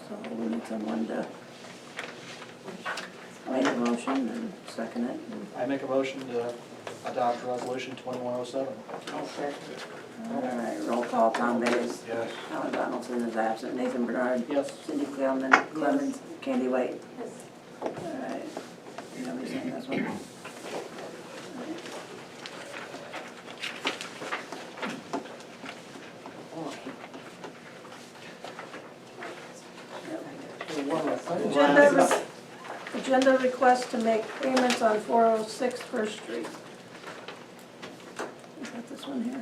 A: So we need someone to make a motion and second it.
C: I make a motion to adopt resolution 2107.
A: All right, roll call, Tom Bates.
J: Yes.
A: Alan Donaldson is absent. Nathan Bernard.
C: Yes.
A: Cindy Clemens. Candy White. All right. Nobody's saying this one. Agenda request to make payments on 406 First Street. Is that this one here?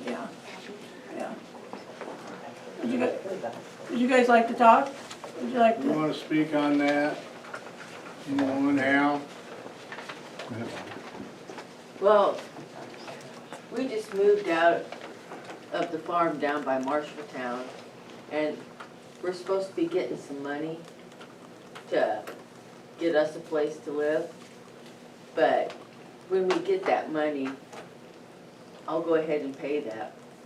A: Yeah, yeah. Would you guys like to talk? Would you like
J: You
A: to?
J: wanna speak on that? Anyone, Al?
H: Well, we just moved out of the farm down by Marshalltown, and we're supposed to be getting some money to get us a place to live. But when we get that money, I'll go ahead and pay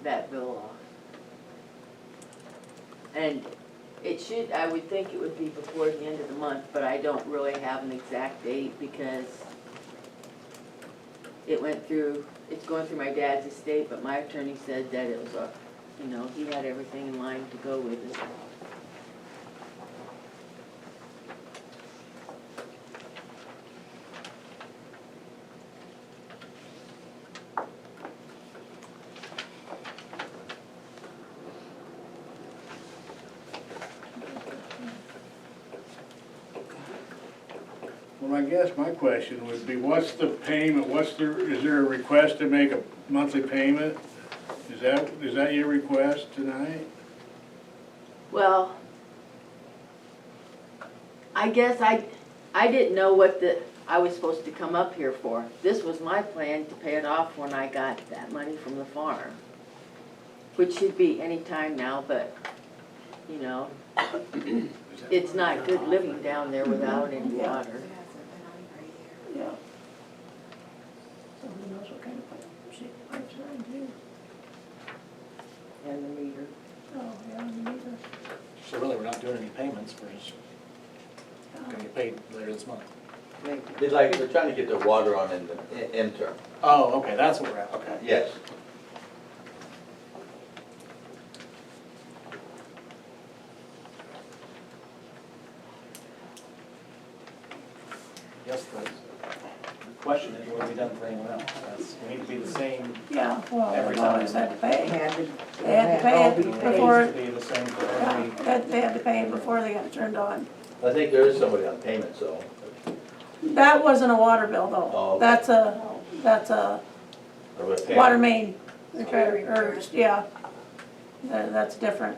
H: that bill off. And it should, I would think it would be before the end of the month, but I don't really have an exact date because it went through, it's going through my dad's estate, but my attorney said that it was he had everything in line to go with it.
J: Well, I guess my question would be, what's the payment, is there a request to make a monthly payment? Is that your request tonight?
H: Well, I guess I didn't know what I was supposed to come up here for. This was my plan to pay it off when I got that money from the farm, which should be any time now, but, it's not good living down there without any water.
A: Yeah. So who knows what kind of pipes are in too?
H: And the meter.
A: Oh, yeah, the meter.
C: So really, we're not doing any payments, we're just gonna get paid later this month.
G: They're trying to get the water on in the interim.
C: Oh, okay, that's what we're at, okay.
G: Yes.
C: Yes, the question is, what have we done for anyone else? We need to be the same
A: Yeah, well,
C: every
A: they
C: time.
A: always had to pay.
H: Had to
A: They had to pay it
C: It
A: before,
C: needs to be the same for
A: yeah,
C: every,
A: they had to pay it before they got it turned on.
G: I think there is somebody on payment, so.
A: That wasn't a water bill
G: Oh,
A: though.
G: okay.
A: That's a
G: or with
A: water main repair, or, yeah. That's different.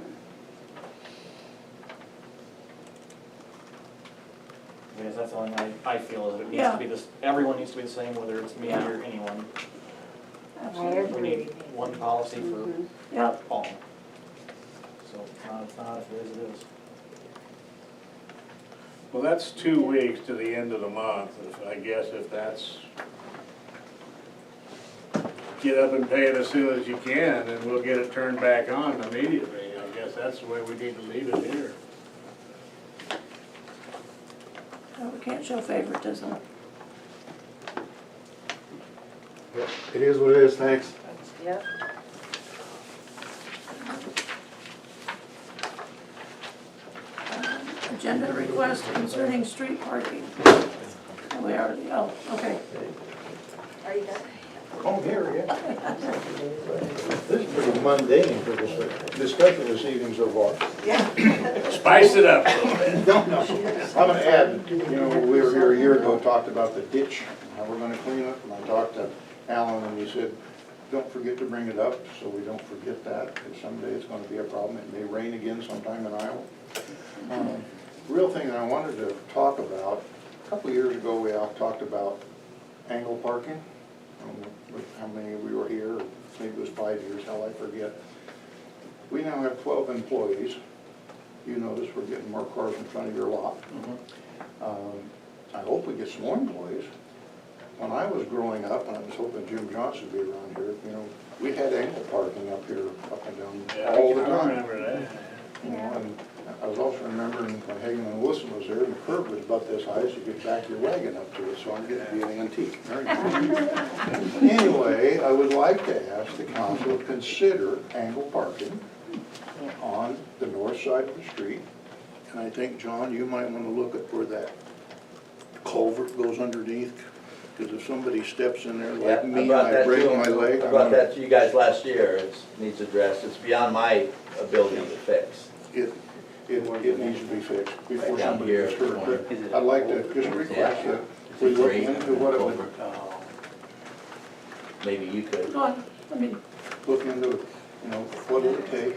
C: because that's the only thing I feel is that it needs to be this, everyone needs to be the same, whether it's me or anyone. We need one policy for
A: Yep,
C: all. So it's not, if it is, it is.
J: Well, that's 2 weeks to the end of the month, I guess if that's, get up and pay it as soon as you can, and we'll get it turned back on immediately. I guess that's the way we need to leave it here.
A: well, we can't show favoritism.
M: It is what it is, thanks.
H: Yep.
A: Agenda request concerning street parking. And we already, oh, okay.
E: Are you done?
N: Oh, here, yeah. This is pretty mundane for this discussion this evening so far.
J: Spice it up a little bit.
N: No, I'm gonna add, we were here a year ago, talked about the ditch, how we're gonna clean it, and I talked to Alan, and he said, don't forget to bring it up, so we don't forget that, because someday it's gonna be a problem. It may rain again sometime in Iowa. Real thing that I wanted to talk about, a couple of years ago, we talked about angle parking. How many we were here, or maybe it was 5 years, hell, I forget. We now have 12 employees. You notice we're getting more cars in front of your lot. I hope we get some more employees. When I was growing up, and I was hoping Jim Johnson would be around here, we had angle parking up here, up and down, all the
J: I
N: time.
J: remember that.
N: And I was also remembering when Hagan and Wilson was there, the curb was about this high, so you could back your wagon up to it, so I'm getting to be an antique. Very good. Anyway, I would like to ask the council to consider angle parking on the north side of the street. And I think, John, you might want to look at where that culvert goes underneath, because if somebody steps in there
G: Yeah,
N: like me and I break my leg,
G: I
N: I'm
G: brought
N: gonna-
G: that to you guys last year, it needs addressed, it's beyond my ability to fix.
N: It needs to be fixed before
G: Right down
N: somebody
G: here
N: gets
G: at the
N: hurt.
G: corner.
N: But I'd like to just request that we look into what it would,
G: Maybe you could.
A: Go on, I mean,
N: look into, what it would take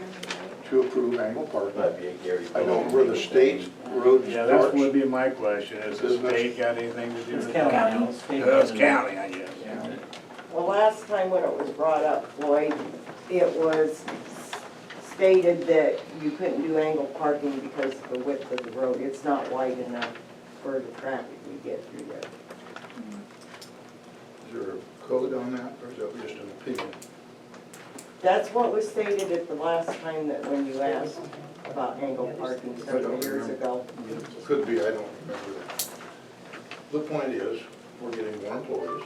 N: to approve angle parking.
G: Might be a Gary.
N: I don't know where the state roads
J: Yeah, that
N: starts.
J: would be my question, is the
N: Isn't it-
J: state got anything to do
C: It's
J: with
C: county
J: that?
C: now. It's state
J: It's
C: and-
J: county, I guess.
C: Yeah.
B: Well, last time when it was brought up, Floyd, it was stated that you couldn't do angle parking because of the width of the road. It's not wide enough for the traffic we get through there.
N: Is there a code on that, or is that just an opinion?
B: That's what was stated at the last time that when you asked about angle parking several years ago.
N: Could be, I don't remember that. The point is, we're getting more employees.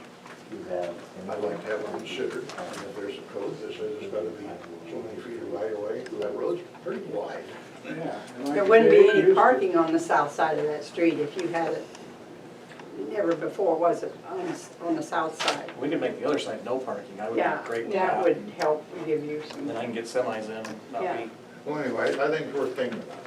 N: I'd like to have it considered, and if there's a code that says it's gotta be so many feet of right of way, that road's pretty wide.
J: Yeah. and like
I: There
J: you
I: wouldn't
J: say,
I: be
J: it
I: any
J: used-
I: parking on the south side of that street if you had it. Never before was it on the south side.
C: We could make the other side no parking, I would be
I: Yeah,
C: great with
I: that
C: that.
I: would help give you
C: And
I: some.
C: then I can get semis in, not
I: Yeah.
C: be.
N: Well, anyway, I think it's worth thinking about.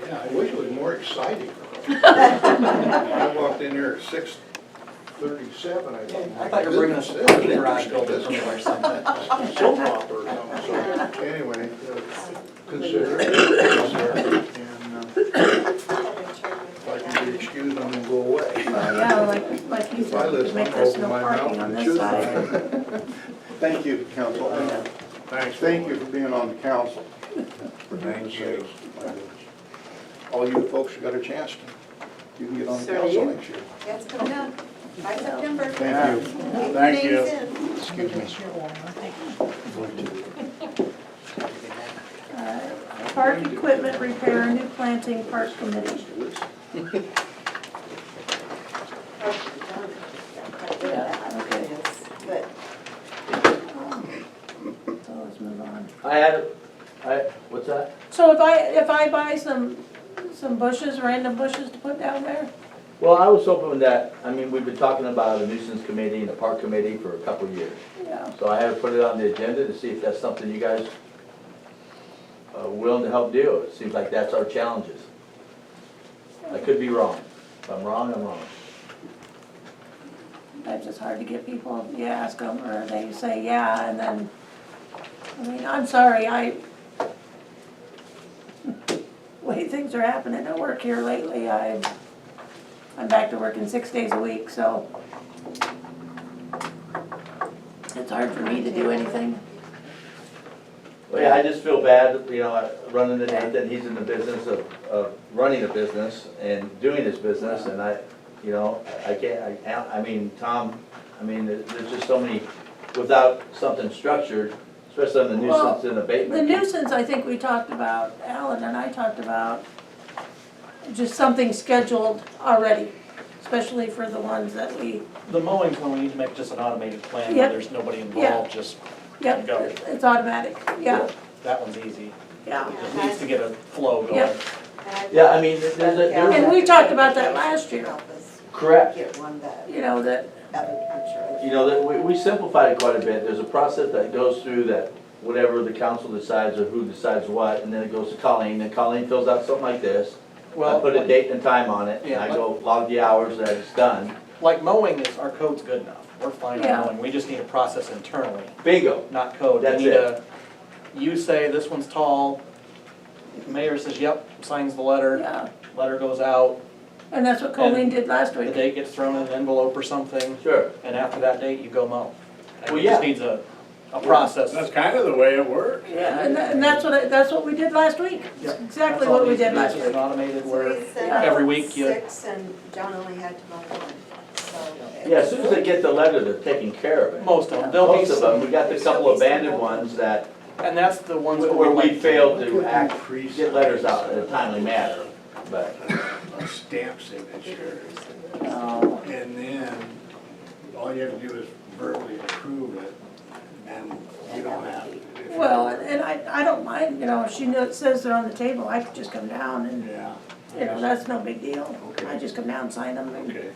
N: Yeah, I wish it was more exciting. I walked in here at 6:37, I thought.
C: I thought you were bringing us a
N: "This is
C: parking garage
N: interesting.
C: building or something.
N: Soap opera or something, so, anyway, consider it, and, if I can be excused, I'm gonna go away.
A: yeah, like you
N: If I
A: said,
N: listen,
A: make
N: I'll
A: this
N: open
A: no
N: my mouth
A: parking on
N: and
A: this
N: choose.
A: side.
N: Thank you, council, and
J: Thanks.
N: thank you for being on the council. For goodness sakes, my goodness. All you folks who got a chance to, you can get on the
I: So do
N: council
I: you.
N: next year.
E: That's coming up by September.
N: Thank you.
J: Thank you.
E: Names in.
N: Excuse me.
A: Park equipment repair, new planting, park committee. Yeah, okay,
E: But
A: so let's move on.
G: What's that?
A: So if I buy some bushes, random bushes to put down there,
G: Well, I was hoping that, I mean, we've been talking about a nuisance committee and a park committee for a couple of years.
A: yeah,
G: So I have put it on the agenda to see if that's something you guys are willing to help do. It seems like that's our challenges. I could be wrong. If I'm wrong, I'm wrong.
A: it's just hard to get people, you ask them, or they say yeah, and then, I mean, I'm sorry, way things are happening at work here lately, I'm back to working 6 days a week, so it's hard for me to do anything.
G: Well, yeah, I just feel bad, running into Nathan, he's in the business of running a business and doing his business, and I mean, Tom, there's just so many, without something structured, especially on the
A: Well,
G: nuisance and abatement.
A: The nuisance, I think we talked about, Alan and I talked about, just something scheduled already, especially for the ones that we,
C: The mowing's when we need to make just an automated plan, where
A: Yep.
C: there's nobody
A: Yeah.
C: involved, just
A: yep,
C: go.
A: it's automatic, yeah,
C: That one's easy.
A: yeah.
C: Just needs to get a flow going.
A: Yep.
G: Yeah, I mean, there's
A: And we talked about that last year,
G: correct.
E: get one that,
A: you know, that,
E: I'm sure.
G: That we simplified it quite a bit. There's a process that goes through that whatever the council decides or who decides what, and then it goes to Colleen, and Colleen fills out something like this. I put a date and time on it, and I go log the hours that it's done.
C: Like mowing is, our code's good enough. We're fine
A: Yeah.
C: on mowing. We just need a process internally,
G: Bingo.
C: not code.
G: That's
C: We need
G: it.
C: you say this one's tall, mayor says, yep, signs the letter,
A: yeah,
C: letter goes out,
A: and that's what Colleen did last
C: the
A: week.
C: date gets thrown in an envelope or something,
G: Sure.
C: and after that date, you go mow. And
G: Well,
C: it just
G: yeah.
C: needs a process.
J: That's kind of the way it works.
A: Yeah, and that's what we did last week,
C: Yep.
A: exactly
C: That's all
A: what
C: it
A: we
C: needs to
A: did
C: be,
A: last
C: just
A: week.
C: an automated
E: So
C: where
E: we said
C: every week you.
E: 6 and John only had to mow one, so.
G: Yeah, as soon as they get the letter, they're taking care of it.
C: Most of them, there'll be
G: Most of
C: some.
G: them, we got the couple abandoned ones that
C: And that's the ones
G: Where we
C: like-
G: failed to get letters out in a timely manner, but.
J: A stamp signature,
A: Oh,
J: and then all you have to do is verbally approve it, and you don't have to.
A: well, and I don't mind, you know, if she knows, says they're on the table, I could just come down and,
J: Yeah,
A: you know, that's no big deal.
J: Okay.
A: I just come down and sign them and,
J: okay.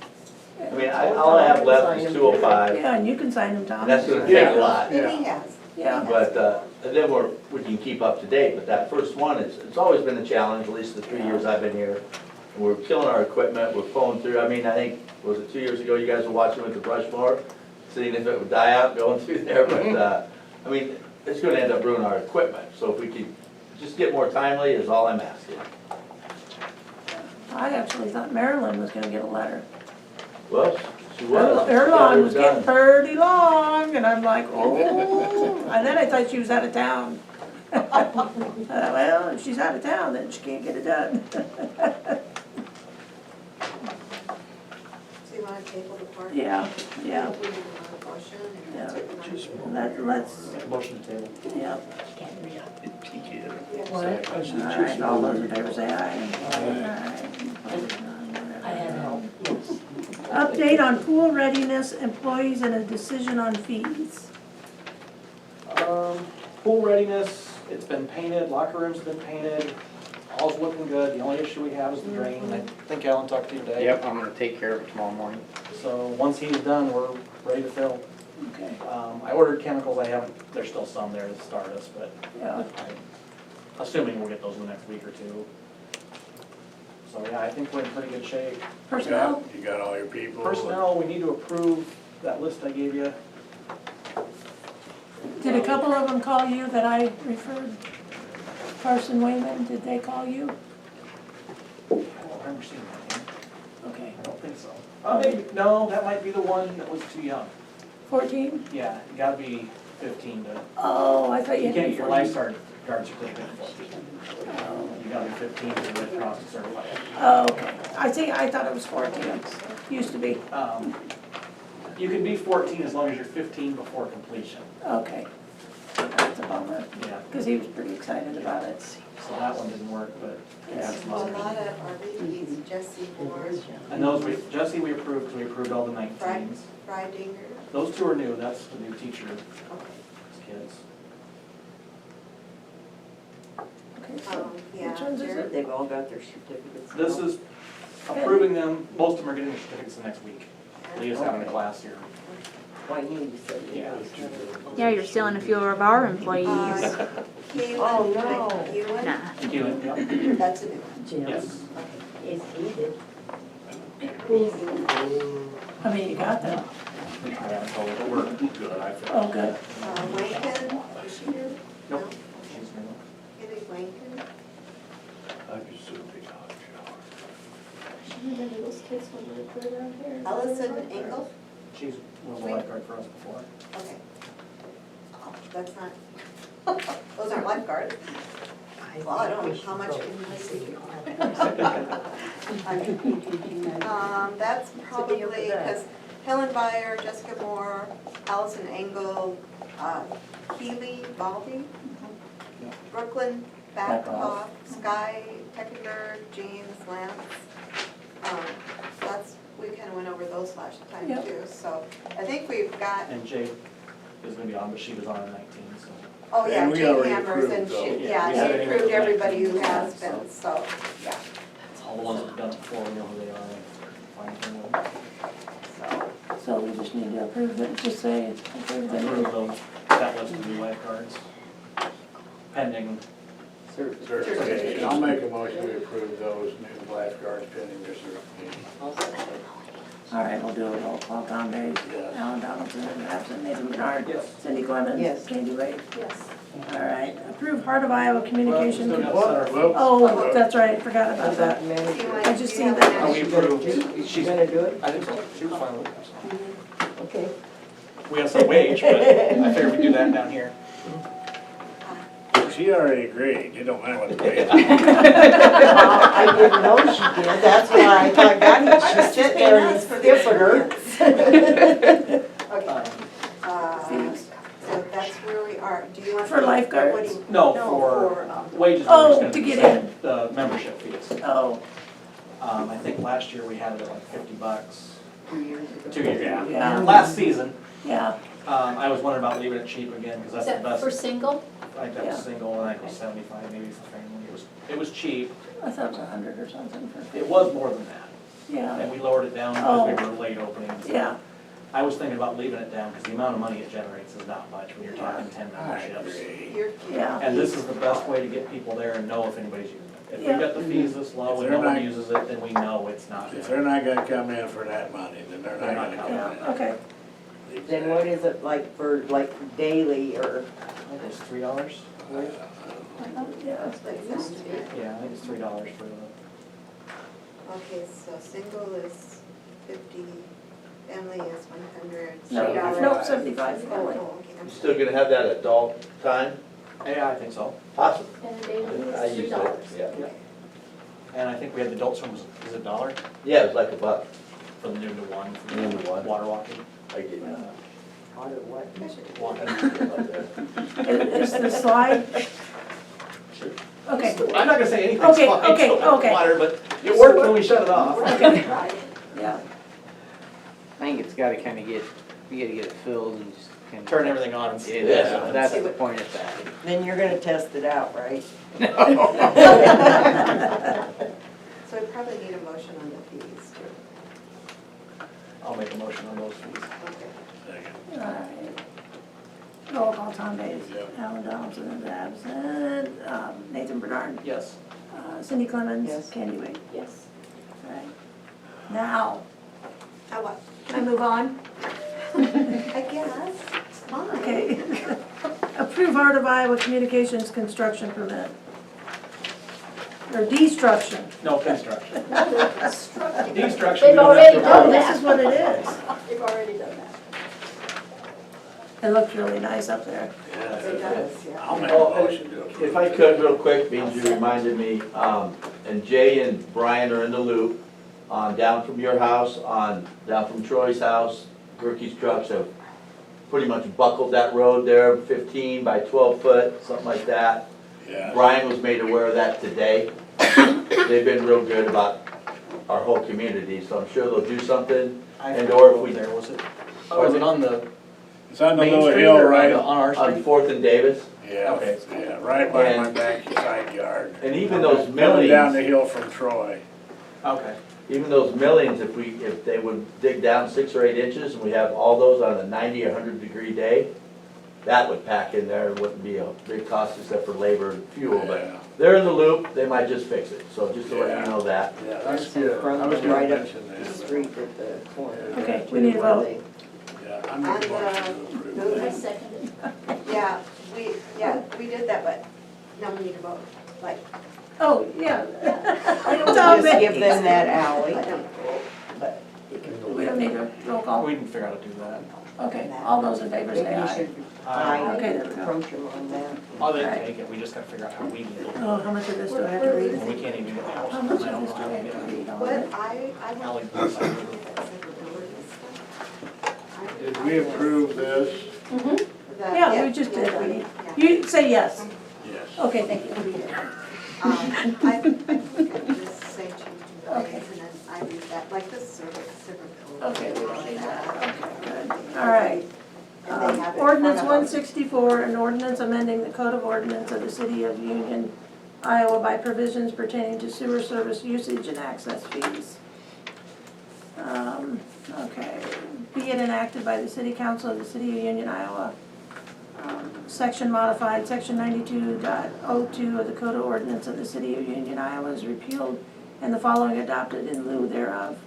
G: I mean, all I have left is 205,
A: yeah, and you can sign them, Tom.
G: and that's gonna take a lot.
J: Yeah.
E: He has.
A: Yeah.
G: But, and then we can keep up to date, but that first one, it's always been a challenge, at least the 3 years I've been here. We're killing our equipment, we're pulling through, I mean, I think, was it 2 years ago, you guys were watching with the brush mower, seeing if it would die out going through there, but, I mean, it's gonna end up ruining our equipment, so if we could just get more timely is all I'm asking.
A: I actually thought Marilyn was gonna get a letter.
G: Well, she was.
A: Her
G: Got
A: lawn
G: her
A: was getting
G: done.
A: pretty long, and I'm like, oh, and then I thought she was out of town. Well, if she's out of town, then she can't get it done.
E: So you want to table the park?
A: Yeah, yeah,
E: We need a motion and
A: Yeah.
E: take it on.
A: let's,
C: Motion to table.
A: yeah.
E: Yeah.
A: All right, all those in favor say aye.
B: I had help.
A: Update on pool readiness, employees, and a decision on fees.
C: Pool readiness, it's been painted, locker rooms have been painted, all's looking good. The only issue we have is the drain. I think Alan talked to you today.
L: Yep, I'm gonna take care of it tomorrow morning.
C: So once he's done, we're ready to fill.
A: Okay,
C: I ordered chemicals, I haven't, there's still some there to start us, but
A: yeah,
C: I'm assuming we'll get those in the next week or two. So yeah, I think we're in pretty good shape.
A: personnel,
J: You got all your people?
C: Personnel, we need to approve that list I gave you.
A: did a couple of them call you that I referred? Carson Wayman, did they call you?
C: I don't remember seeing that name.
A: Okay,
C: I don't think so. Maybe, no, that might be the one that was too young.
A: 14?
C: Yeah, you gotta be 15 to,
A: Oh, I thought you
C: you
A: had
C: can't
A: to
C: get
A: be
C: your
A: 14.
C: lifeguard certificate at 14. You gotta be 15 to Red Cross certified.
A: Oh, okay, I thought it was 14, used to be,
C: You can be 14 as long as you're 15 before completion.
A: okay. That's a bummer,
C: Yeah,
A: because he was pretty excited about it.
C: so that one didn't work, but yeah, it's
E: A lot
C: not.
E: of our repeats, Jesse Moore,
C: And those, Jesse, we approved, because we approved all the 19s.
E: Freidinger.
C: Those two are new, that's the new teacher,
E: Okay.
C: kids.
A: Okay, so
E: Yeah.
A: which ones is it?
B: They've all got their certificates.
C: This is approving them, most of them are getting their certificates the next week. Leah's having a class here.
B: Why you said you
C: Yeah.
O: Yeah, you're stealing a few of our employees.
E: Keelan McEwen,
O: Nah.
C: Keelan, yeah.
E: that's a new one.
C: Yes.
B: Is heated.
A: I mean, you got them,
C: I haven't told her, but we're good, I feel.
A: oh, good.
E: Lincoln, is she new?
C: Nope.
E: Haley Lincoln. Allison Engel,
C: She's was a lifeguard for us before.
E: okay. Oh, that's not, those aren't lifeguards. Well, I don't know how much can I see. That's probably, because Helen Byer, Jessica Moore, Allison Engel, Keely Baldy, Brooklyn Backhoff, Sky Teckenberg, James Lance. That's, we kind of went over those last time
A: Yep.
E: too, so I think we've got,
C: And Jake is gonna be on, but she was on in 19, so.
E: oh yeah,
J: And we
E: Jane
J: already
E: Hammers and
J: approved
E: she,
J: those.
E: yeah,
C: Yeah,
E: she
C: we
E: approved
C: approved
E: everybody who
C: that.
E: has been, so, yeah.
C: All the ones that have done it before, we know who they are. Fine thing with them.
A: So we just need to approve it, just say approve
C: Approve
A: it.
C: those, that list of new lifeguards. Pending.
J: Certification. I'll make a motion to approve those new lifeguards pending their certification.
A: All right, we'll do a roll call, Tom Bates,
J: Yes.
A: Alan Donaldson, absent, Nathan Bernard.
C: Yes.
A: Cindy Clemens.
B: Yes.
A: Candy Wade.
E: Yes.
A: All right, approve Heart of Iowa Communication.
C: Well, still got center.
J: Whoop.
A: Oh, that's right, forgot about that.
E: Do you want-
A: I just
E: do you
A: seen
E: have
A: that.
E: an
C: Oh, we approved, she's,
B: gonna do it?
C: I think so, she was fine with it.
B: Okay.
C: We got some wage, but I figured we'd do that down here.
J: She already agreed, it don't matter what the pay is.
B: I didn't know she did, that's why I thought, God, she's sitting there and skipping her.
E: Okay. So that's where we are. Do you want?
A: For lifeguard?
C: No,
E: No,
C: for
E: for,
C: wages, we're
A: Oh,
C: just gonna
A: to
C: do
A: get
C: the same,
A: in.
C: the membership fees.
A: Oh,
C: I think last year we had it at like $50.
H: 2 years ago.
C: 2 years, yeah.
A: Yeah.
C: Last season,
A: yeah,
C: I was wondering about leaving it cheap again, because
B: Is
C: that's the
B: that
C: best.
B: for single?
C: I think that was
A: Yeah.
C: single, and I think it was 75 maybe for family. It was cheap.
A: I thought it was 100 or something for,
C: It was more than that.
A: yeah,
C: And we lowered it down because we were late opening.
A: yeah,
C: I was thinking about leaving it down because the amount of money it generates is not much when you're talking 10
J: I
C: memberships.
J: agree.
E: You're,
A: yeah.
C: And this is the best way to get people there and know if anybody's using it. If we
A: Yeah.
C: got the fees this low
J: If
C: and
J: they're
C: no one
J: not-
C: uses it, then we know it's not.
J: If they're not gonna come in for that money, then they're
C: They're
J: not
C: not
J: gonna come in.
A: Yeah, okay.
I: Then what is it like for like daily or?
C: I think it's $3.
A: Yeah,
E: that's what it used to be.
C: Yeah, I think it's $3 for the.
E: Okay, so single is 50, family is 100,
A: no,
E: $3.
A: no, 75
E: Oh,
A: family.
E: okay, I'm
G: You still gonna have that adult time?
C: Yeah, I think so.
G: Awesome.
B: And the daily
G: I
B: is
G: used
B: $3.
G: it, yeah.
C: And I think we had the adults one, was it $1
G: Yeah, it was like $1.
C: for the noon to one, for
G: Noon to one.
C: water walking?
G: I get that.
C: Walking.
A: Is the slide, okay,
C: I'm not gonna say anything's
A: Okay,
C: fine
A: okay,
C: till the
A: okay.
C: water, but it worked when we shut it off.
A: yeah,
L: I think it's gotta kinda get, you gotta get it filled and just kinda.
C: Turn everything on and see it.
L: Yeah, that's the point of that.
I: Then you're gonna test it out, right?
E: So we probably need a motion on the fees too.
C: I'll make a motion on those fees.
E: Okay.
J: Second.
A: all right. Roll call, Tom Bates,
J: Yep.
A: Alan Donaldson is absent, Nathan Bernard,
E: Yes.
A: Cindy Clemens,
I: Yes.
A: Candy Wade.
B: Yes.
A: All right. Now,
E: Now what?
A: can I move on?
E: I guess, it's fine.
A: Okay. Approve Heart of Iowa Communications construction permit. Or destruction.
C: No, construction.
B: Construction.
C: Destruction.
B: They've
C: we don't have
B: already
C: to
B: done
C: approve.
A: This is what it is.
B: They've already done that.
A: It looks really nice up there.
J: Yeah,
E: It does, yeah.
J: I'll make a
G: Oh,
J: motion to approve.
G: If I could, real quick, means you reminded me, and Jay and Brian are in the loop, on down from your house, down from Troy's house, Gerke's trucks have pretty much buckled that road there, 15 by 12 foot, something like that.
J: Yeah.
G: Brian was made aware of that today. They've been real good about our whole community, so I'm sure they'll do something.
C: I
G: And
C: forgot
G: or if
C: what
G: we-
C: there, was it? Oh, was it on the
J: It's on the
C: main
J: little
C: street
J: hill,
C: or
J: right?
C: on our
G: On
C: street?
G: 4th and Davis,
J: Yeah,
C: Okay.
J: yeah, right by my
G: And-
J: backyard yard.
G: and even those
J: Coming down the
G: millings,
J: hill from Troy.
C: Okay.
G: even those millings, if they would dig down 6 or 8 inches, and we have all those on a 90 or 100 degree day, that would pack in there, it wouldn't be a big cost except for labor and fuel, but
J: Yeah.
G: they're in the loop, they might just fix it, so just to let
J: Yeah.
G: you know that.
J: Yeah, that's
I: That's in
J: good.
I: front
J: I
I: of
J: was
I: them,
J: gonna
I: right up
J: mention
I: the
J: that.
I: street at the corner.
A: Okay, we need a vote.
J: Yeah, I make a motion to approve.
B: I seconded.
E: Yeah, we did that, but now we need to vote, like,
A: Oh, yeah.
I: Just give them that alley.
E: but
A: We don't need a roll call.
C: We can figure out how to do that.
A: Okay, all those in favor say
I: Maybe you
A: aye.
I: should
E: Aye.
A: Okay, there we go.
I: approach them on that.
C: Oh, they
A: Right.
C: take it, we just gotta figure out how we do it.
A: Oh, how much of this do I have to read?
C: And we can't even get the house.
A: How
C: I
A: much
C: don't
A: of
C: know
A: this do
C: how
A: I
C: to
A: have
C: get
A: to
C: it.
A: read on
E: what
A: it?
E: I
C: Ally,
E: want to look at that severability stuff.
J: Did we approve this?
A: Yeah, we just did,
E: yeah,
A: honey.
E: yeah.
A: You say yes.
J: Yes.
A: Okay, thank you.
E: I think I just say change the
A: Okay.
E: ways, and then I read that, like this severability.
A: Okay, we don't need that. Okay, good. All right.
E: And they have it in
A: Ordinance
E: front of us.
A: 164, an ordinance amending the Code of Ordinance of the City of Union, Iowa by provisions pertaining to sewer service usage and access fees. Okay, be it enacted by the City Council of the City of Union, Iowa. Section modified, section 92.02 of the Code of Ordinance of the City of Union, Iowa is repealed and the following adopted in lieu thereof.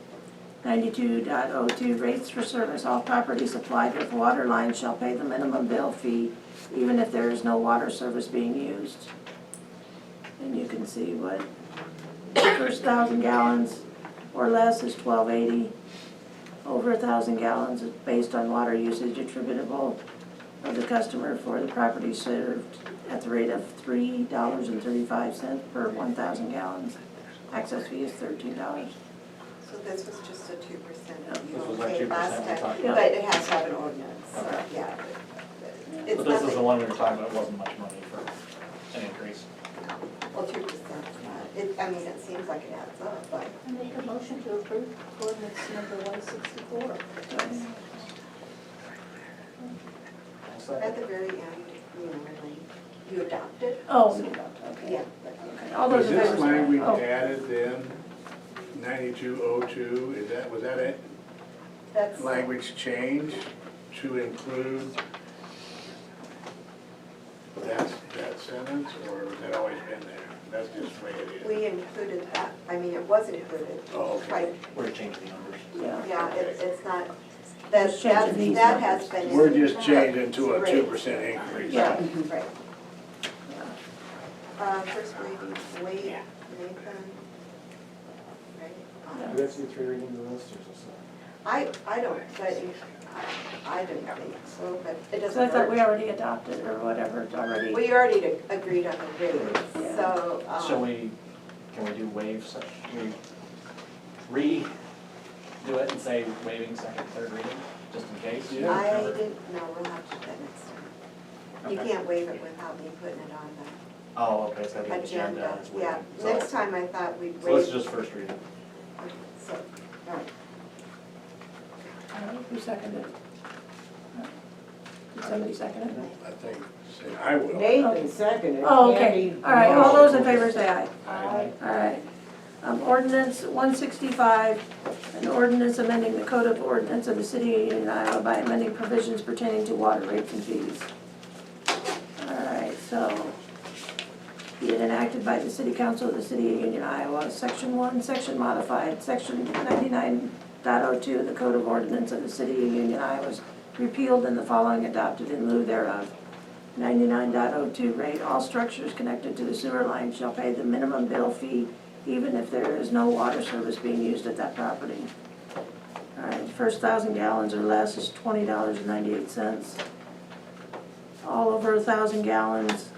A: 92.02 rates for service. All property supplied with water lines shall pay the minimum bill fee even if there is no water service being used. And you can see what first 1,000 gallons or less is $12.80. Over 1,000 gallons is based on water usage attributable of the customer for the property served at the rate of $3.35 per 1,000 gallons. Access fee is $13.
E: So this was just a 2% that you
C: This was like
E: paid
C: 2%
E: last
C: we
E: time,
C: talked
A: about.
E: but it has to have an ordinance, so,
C: Okay.
E: yeah. It's
C: But this is the
E: nothing.
C: one we were talking about, it wasn't much money for an increase.
E: Well, 2%, I mean, it seems like it adds up, but.
B: I make a motion to approve ordinance number 164.
E: At the very end, you know, when you adopt it.
A: Oh, we adopt, okay.
E: Yeah.
A: Okay, all those
J: Was
A: in
J: this
A: favor say aye.
J: language
A: Oh,
J: added then, 9202, was that a
E: That's.
J: language change to include that sentence, or has that always been there? That's just the way it is.
E: We included that, I mean, it was included.
J: Oh, okay.
E: Right,
C: We're changing the numbers.
A: Yeah.
E: yeah, it's not,
A: Just changing these
E: that
A: numbers.
E: has been. in
J: We're
E: the
J: just changing to a
E: rate.
J: 2% increase.
A: Yeah.
E: Right. First lady, Wade, Nathan. Right.
C: Do we have to do 3 readings of this, or is this?
E: I don't, but I didn't think so, but it doesn't
A: So I thought we
E: hurt.
A: already adopted or whatever, it's already.
E: We already agreed on the rate,
A: Yeah.
E: so.
C: Can we do waive such, redo it and say waiving second, third reading, just in case?
J: Yeah.
E: I didn't, no, we'll have to do that next time. You
C: Okay.
E: can't waive it without me putting it on
C: Oh, okay, it's gotta be
E: the
C: on the agenda.
E: agenda.
C: it's
E: Yeah,
C: waived. So-
E: next time I thought we'd
C: So let's
E: waive.
C: just first reading.
E: So, all right.
A: Who seconded? Did somebody second it?
J: I think, say, I will.
I: Nathan seconded.
A: Oh, okay,
I: Andy
A: all right, all those in
I: motioned.
A: favor say aye.
I: Aye.
A: All right. Ordinance 165, an ordinance amending the Code of Ordinance of the City of Union, Iowa by amending provisions pertaining to water rates and fees. All right, so, be it enacted by the City Council of the City of Union, Iowa, Section 1, Section Modified, Section 99.02 of the Code of Ordinance of the City of Union, Iowa is repealed and the following adopted in lieu thereof. 99.02 rate, all structures connected to the sewer line shall pay the minimum bill fee even if there is no water service being used at that property. All right, first 1,000 gallons or less is $20.98. All over 1,000 gallons is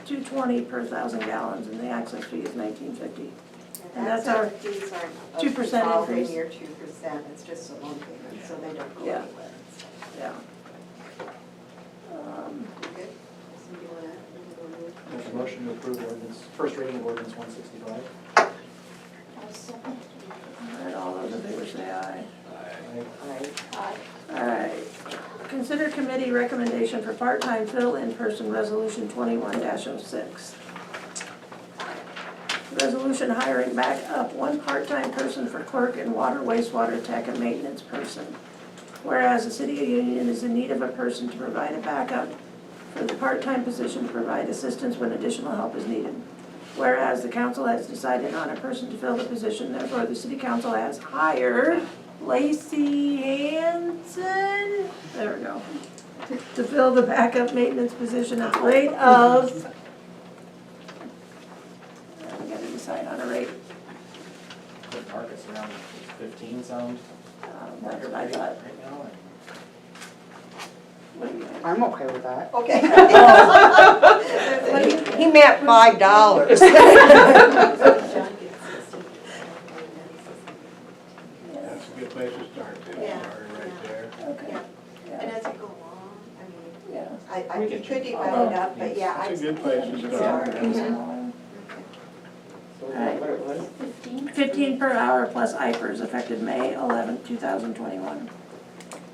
A: $2.20 per 1,000 gallons, and the access fee is $19.50. And that's our
E: Fees aren't
A: 2%
E: involved in
A: increase.
E: your 2%, it's just a loan payment, so they don't go
A: Yeah.
E: anywhere.
A: Yeah.
E: Good? Somebody wanna-
C: There's a motion to approve ordinance, first reading of ordinance 165.
B: I'll second.
A: All right, all those in favor say aye.
B: Aye.
A: All right. Consider committee recommendation for part-time fill-in person, Resolution 21-06. Resolution hiring back up one part-time person for clerk and water wastewater tech and maintenance person. Whereas the City of Union is in need of a person to provide a backup for the part-time position to provide assistance when additional help is needed. Whereas the council has decided on a person to fill the position, therefore the city council has hired Lacey Hanson, there we go, to fill the backup maintenance position at the rate of, we gotta decide on a rate.
C: The market's around 15 sound.
A: That's what I thought.
C: Right now, or-
A: What do you think?
I: I'm okay with that.
E: Okay.
I: He meant $5.
E: John gets 16.
J: That's a good place to start, then,
E: Yeah.
J: Sorry, right there.
A: Okay,
E: And as you go along, I mean,
A: yeah.
E: I
C: We
E: could
C: can-
E: divide it up, but yeah, I.
J: It's a good place to start.
A: Alright.
B: 15?
A: 15 per hour plus IPERS effective May 11th, 2021.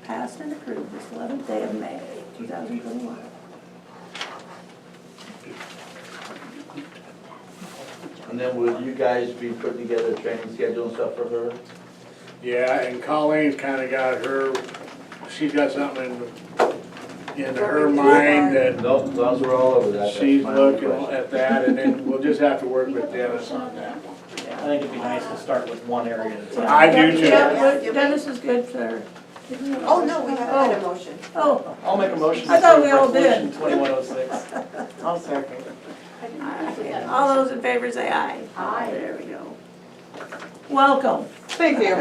A: Passed and approved this 11th day of May, 2021.
G: And then will you guys be putting together a training schedule and stuff for her?
J: Yeah, and Colleen's kinda got her, she's got something in her mind that
G: Nope, those are all over that. That's
J: she's
G: my only
J: looking
G: question.
J: at that, and then we'll just have to work with Dennis on that.
C: I think it'd be nice to start with one area at a time.
J: I do too.
A: Yeah, Dennis is good for.
E: Oh, no, we haven't had a motion.
A: Oh,
C: I'll make a motion.
A: I thought
C: to
A: we all
C: approve
A: did.
C: Resolution 2106.
I: I'll second.
A: all those in favor say aye.
B: Aye.
A: There we go. Welcome.
I: Thank you.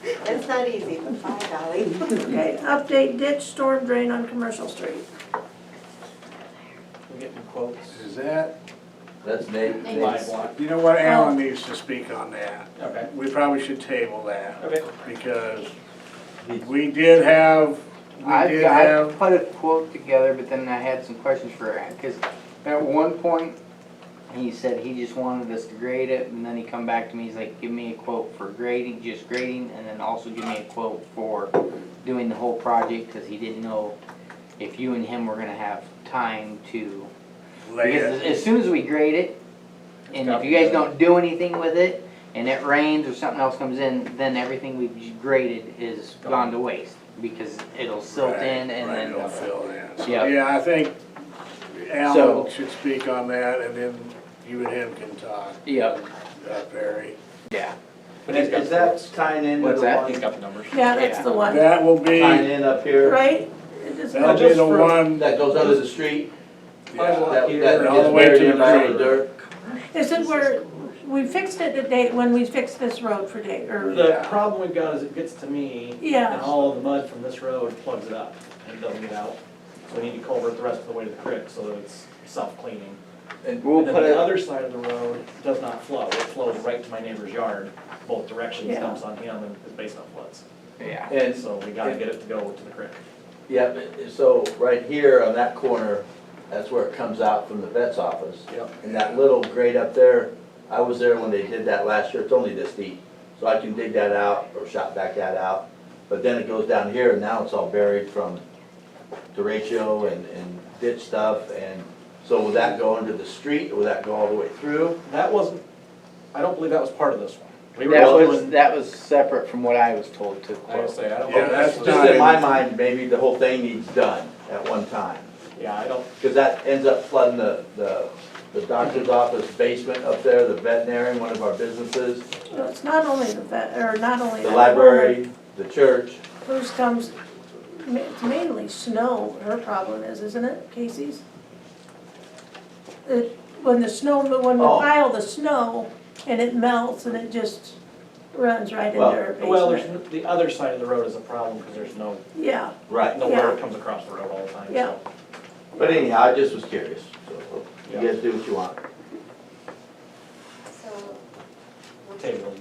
E: It's not easy, but bye, Dolly.
A: Okay, update ditch storm drain on Commercial Street.
C: We get new quotes.
J: Is that,
G: That's Nate.
C: By block.
J: you know what, Alan needs to speak on that.
C: Okay.
J: We probably should table that,
C: Okay.
J: because we did have did
L: I
J: have,
L: put a quote together, but then I had some questions for Aaron, because at one point, he said he just wanted us to grade it, and then he come back to me, he's like, give me a quote for grading, just grading, and then also give me a quote for doing the whole project, because he didn't know if you and him were gonna have time to,
J: lay
L: because
J: it.
L: as soon as we grade it, and if you guys don't do anything with it, and it rains or something else comes in, then everything we've graded is gone to waste, because it'll silt
J: Right,
L: in and
J: right,
L: then.
J: it'll fill in. So,
L: Yeah.
J: yeah, I think
L: So-
J: Alan should speak on that, and then you and him can talk.
L: Yep.
J: Barry.
L: Yeah.
C: But he's got
G: Is
C: the
G: that
C: quotes.
G: tying into
L: What's
G: the
L: that?
G: one,
C: He's got the numbers.
A: Yeah, that's
L: Yeah.
A: the one,
J: That will be,
G: tying in up here,
A: right? It is-
J: that'll be
C: just
J: the
C: for-
J: one,
G: that goes under the street?
J: yeah,
G: That
C: Here,
G: that
J: all
G: gets
J: the way
G: buried
J: to
G: in
J: the
G: by the
J: creek.
G: dirt?
A: Is it where, we fixed it today, when we fixed this road for Dave, or,
C: The
J: Yeah.
C: problem we've got is it gets to me, and
A: yeah,
C: all of the mud from this road plugs it up, and it doesn't get out. So we need to culvert the rest of the way to the creek, so that it's self-cleaning.
G: And
L: We'll
C: And then
L: put
C: the
L: it,
C: other side of the road does not flow, it flows right to my neighbor's yard, both directions,
A: Yeah.
C: dumps on him, and his basement floods.
L: yeah.
G: And,
C: So we gotta get it to go to the creek.
G: yeah, so right here on that corner, that's where it comes out from the vet's office.
C: Yep.
G: And that little grate up there, I was there when they did that last year, it's only this deep. So I can dig that out or shot back that out. But then it goes down here and now it's all buried from derecho and ditch stuff. And so will that go under the street or will that go all the way through?
C: That wasn't, I don't believe that was part of this one. We were
L: That
C: just
L: was,
C: doing,
L: that was separate from what I was told to
C: I would
L: quote.
C: say, I don't.
J: Yeah, that's
G: Just in my mind, maybe the whole thing needs done at one time.
C: Yeah, I don't,
G: Because that ends up flooding the doctor's office basement up there, the veterinary, one of our businesses,
A: well, it's not only the vet, or not only.
G: the
A: that
G: library, the church.
A: woman. First comes, it's mainly snow, her problem is, isn't it, Casey's? When the snow, when we
G: Oh.
A: pile the snow and it melts and it just runs right into
G: Well-
A: her
C: well,
A: basement.
C: there's, the other side of the road is a problem, because there's no,
A: Yeah,
G: Right.
C: no
A: Yeah.
C: road comes across the road all the time,
A: Yeah.
C: so.
G: But anyhow, I just was curious. So you guys do what you want.
E: So,
C: Table.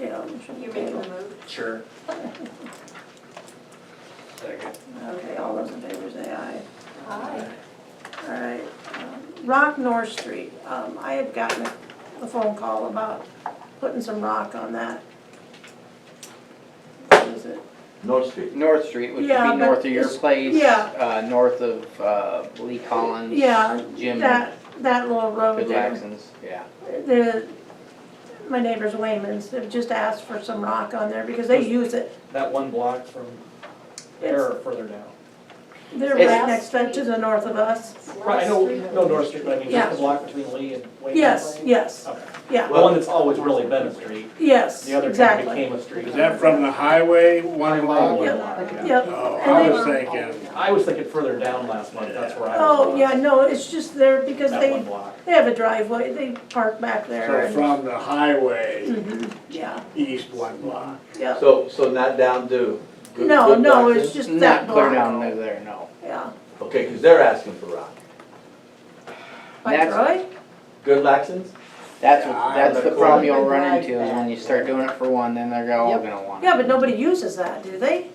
A: yeah.
E: you making the move?
C: Sure.
J: second.
A: Okay, all those in favor say aye.
E: Aye.
A: All right, Rock North Street, I had gotten a phone call about putting some rock on that. What is it?
G: North Street.
L: North Street, which would
A: Yeah,
L: be
A: but
L: north of your
A: it's-
L: place,
A: yeah.
L: north of Lee Collins,
A: Yeah,
L: Jim,
A: that little road
L: Good
A: there.
L: Laxons, yeah.
A: My neighbors Wayman's have just asked for some rock on there because they use it.
C: That one block from there or further down?
A: They're
L: It's-
A: right next to the north of us.
C: Right, I know, no North Street, but I mean,
A: Yeah.
C: just the block between Lee and Wayne.
A: Yes, yes,
C: Okay.
A: yeah,
C: The one that's always really been a street,
A: yes,
C: the other kind of
A: exactly.
C: became a street.
J: Is that from the highway, one block?
C: One
A: Yep.
C: block, yeah.
A: Yep.
J: Oh,
A: And
J: I
A: they-
J: was thinking,
C: I was thinking further down last month, that's where I was.
A: Oh, yeah, no, it's just there because
C: That one
A: they
C: block.
A: have a driveway, they park back there
J: so
A: and,
J: from the highway
A: Mhm, yeah,
J: east one block.
A: yeah.
G: So not down to. Good-
A: No,
G: Good
A: no,
G: Laxons?
A: it's just
L: Not
A: that
L: clear
A: block,
L: down there, no.
A: yeah.
G: Okay, because they're asking for rock.
A: By
L: That's-
A: Troy?
G: Good Laxons?
L: That's
J: Yeah,
L: that's the
J: but
L: problem you'll
I: Cortland
L: run
I: Drive
L: into is when you start doing it for one, then they're all
I: Yep.
L: gonna want it.
A: Yeah, but nobody uses that, do they?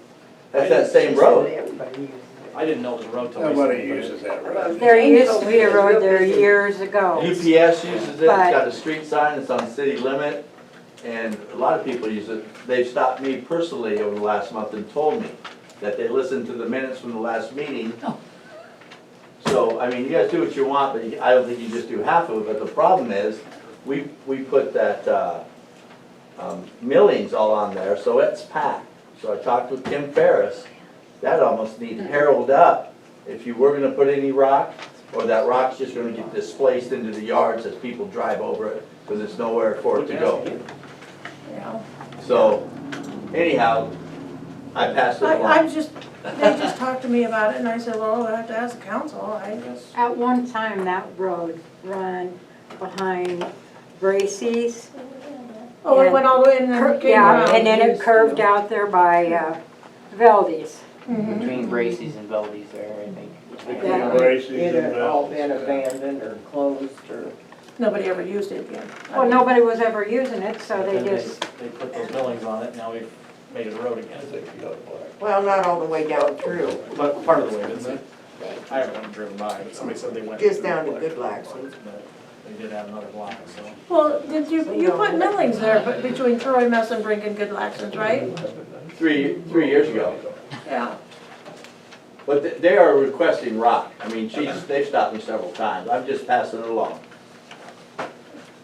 G: That's that same road.
I: Everybody uses
C: I didn't know it was a road till
J: Nobody
C: recently, but
J: uses that road.
D: There used to be a road there years ago.
G: UPS uses it, it's
D: But-
G: got a street sign, it's on city limit, and a lot of people use it. They've stopped me personally over the last month and told me that they listened to the minutes from the last meeting. So, I mean, you guys do what you want, but I don't think you just do half of it, but the problem is, we put that, millings all on there, so it's packed. So I talked with Tim Ferris, that almost needs harrowed up if you were gonna put any rock, or that rock's just gonna get displaced into the yards as people drive over it, because there's nowhere for it to go.
A: Yeah.
G: So, anyhow, I passed it along.
A: I'm just, they just talked to me about it and I said, well, I have to ask the council, I guess.
D: At one time, that road ran behind Gracie's.
A: Oh, it went all the way and then it came around.
D: Yeah, and then it curved out there by Veldy's.
A: Mhm.
L: Between Bracy's and Veldy's there, I think.
D: Yeah.
J: Braces and
I: all
J: belts.
I: been abandoned or closed or.
A: Nobody ever used it again.
D: Well, nobody was ever using it, so they
C: And then
D: just,
C: they put those millings on it, now we've made it a road again.
B: Well, not all the way down through,
C: But part of the way, didn't they? I haven't driven by, but somebody said they went.
B: just down to Good Laxton.
C: But they did add another block, so.
A: Well, did you put millings there but between Troy, Messenbrink and Good Laxons, right?
G: 3 years ago.
A: Yeah.
G: But they are requesting rock. I mean, they've stopped me several times. I'm just passing it along.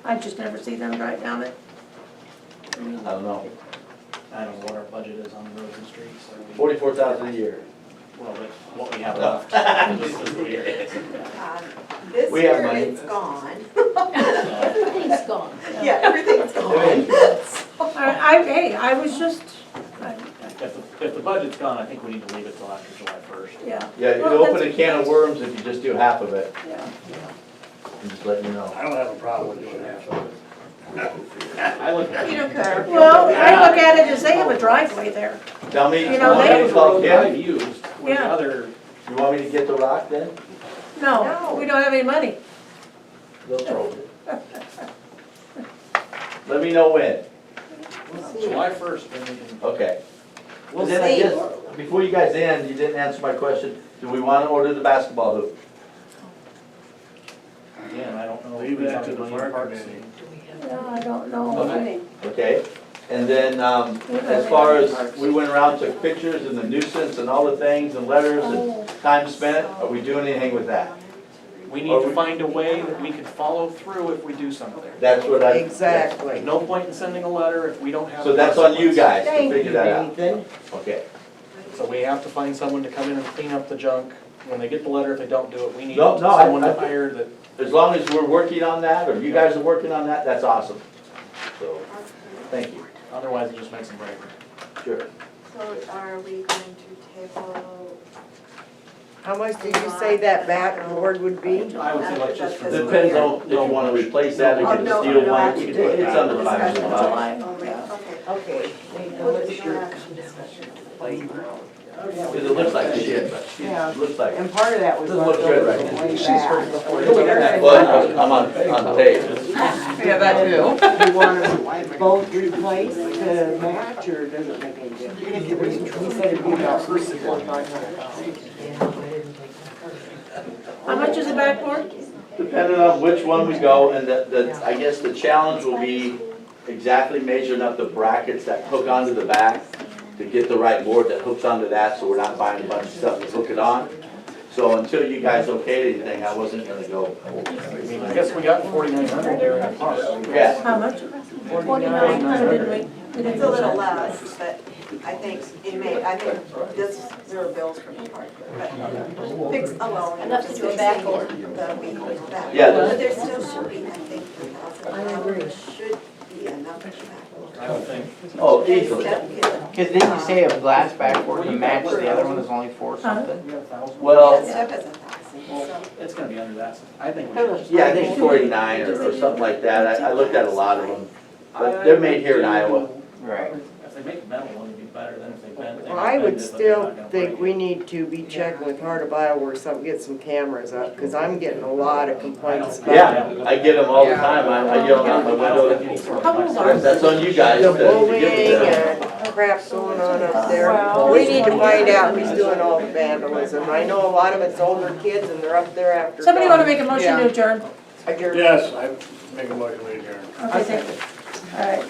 A: I just never see them drive down it.
G: I don't know.
C: I don't know what our budget is on roads and streets. so we-
G: 44,000 a year.
C: Well, that's what we have left. This fiscal year.
E: This
G: We have
E: year
G: money.
E: it's gone.
H: Everything's gone.
E: Yeah, everything's gone.
A: Hey, I was just,
C: If the budget's gone, I think we need to leave it till after July 1st.
A: yeah.
G: Yeah, you
A: Well,
G: open a
A: that's-
G: can of worms if you just do half of it.
A: Yeah.
G: I'm just letting you know.
J: I don't have a problem with doing that.
C: I look at
E: You don't care.
A: Well, I look at it as they have a driveway there.
G: Tell me,
A: You know,
G: how
A: they-
G: many calls
C: I've
G: Ken?
C: used, where the
A: Yeah.
C: other,
G: You want me to get the rock then?
A: No, we don't have any money.
G: They'll throw it. Let me know when.
C: July 1st, then we can.
G: Okay.
E: We'll
G: And then I
E: see.
G: guess, before you guys end, you didn't answer my question. Do we want to order the basketball hoop?
C: Again, I don't know. if
J: Leave
C: we
J: that
C: have
J: to the
C: money in
J: park
C: parks.
J: committee.
A: No, I don't know.
G: Okay. And then, as far as, we went around, took pictures and the nuisance and all the things and letters and time spent, are we doing anything with that?
C: We need to find a way that we can follow through if we do something.
G: That's what I.
B: Exactly.
C: There's no point in sending a letter if we don't have.
G: So that's on you guys to
B: Thank
G: figure
B: you,
G: that out.
B: Nathan.
G: Okay.
C: So we have to find someone to come in and clean up the junk. When they get the letter, if they don't do it, we need
G: No, no, I-
C: someone to hire that.
G: As long as we're working on that, or you guys are working on that, that's awesome. So, thank you.
C: Otherwise, it just makes them break.
G: Sure.
E: So are we going to table?
B: How much did you say that backboard would be?
C: I would say let's just.
G: Depends on if you want to replace that or get a steel one. It's under $500.
B: Okay. What's your playground?
G: Because it looks like shit, but
B: Yeah.
G: it looks like.
B: And part of that was
G: Doesn't look good right
B: left
G: now.
B: over way back.
G: Well, I'm on tape.
K: Yeah, that too.
B: You want them both replaced to match, or does it make any difference? He said it'd be about $500.
A: How much is the backboard?
G: Depending on which one we go, and I guess the challenge will be exactly measuring up the brackets that hook onto the back to get the right board that hooks onto that, so we're not buying a bunch of stuff to hook it on. So until you guys okayed anything, I wasn't gonna go.
C: I guess we got 4,900 there in the park.
G: Yeah.
A: How much? 4,900, didn't we?
E: It's a little less, but I think I think there are bills from the park, but fix alone.
H: Enough to do a backboard.
G: Yeah.
E: But there still should be, I think, $3,000 should be enough for that.
C: I don't think.
G: Oh, easily.
L: Cause didn't you say a glass backboard to match the other one is only 4 something?
C: We got 1,000.
G: Well,
E: That stuff is 1,000, so.
C: It's gonna be under that. I think we should.
G: yeah, I think 49 or something like that. I looked at a lot of them. But they're made here in Iowa.
L: Right.
C: If they make metal one, it'd be better than if they bend.
B: Well, I would still think we need to be checking with Heart of Iowa or something, get some cameras up, because I'm getting a lot of complaints about
G: Yeah, I get them all the time. I yell out my window. That's on you guys.
B: the
G: to give
B: bullying
G: it to
B: and crap going on up there. We need to find out who's doing all the vandalism. I know a lot of it's older kids and they're up there after.
A: Somebody
B: dark.
A: wanna make a motion to adjourn?
B: Adjourn.
J: Yes, I make a motion to adjourn.
A: Okay, thank you. All right.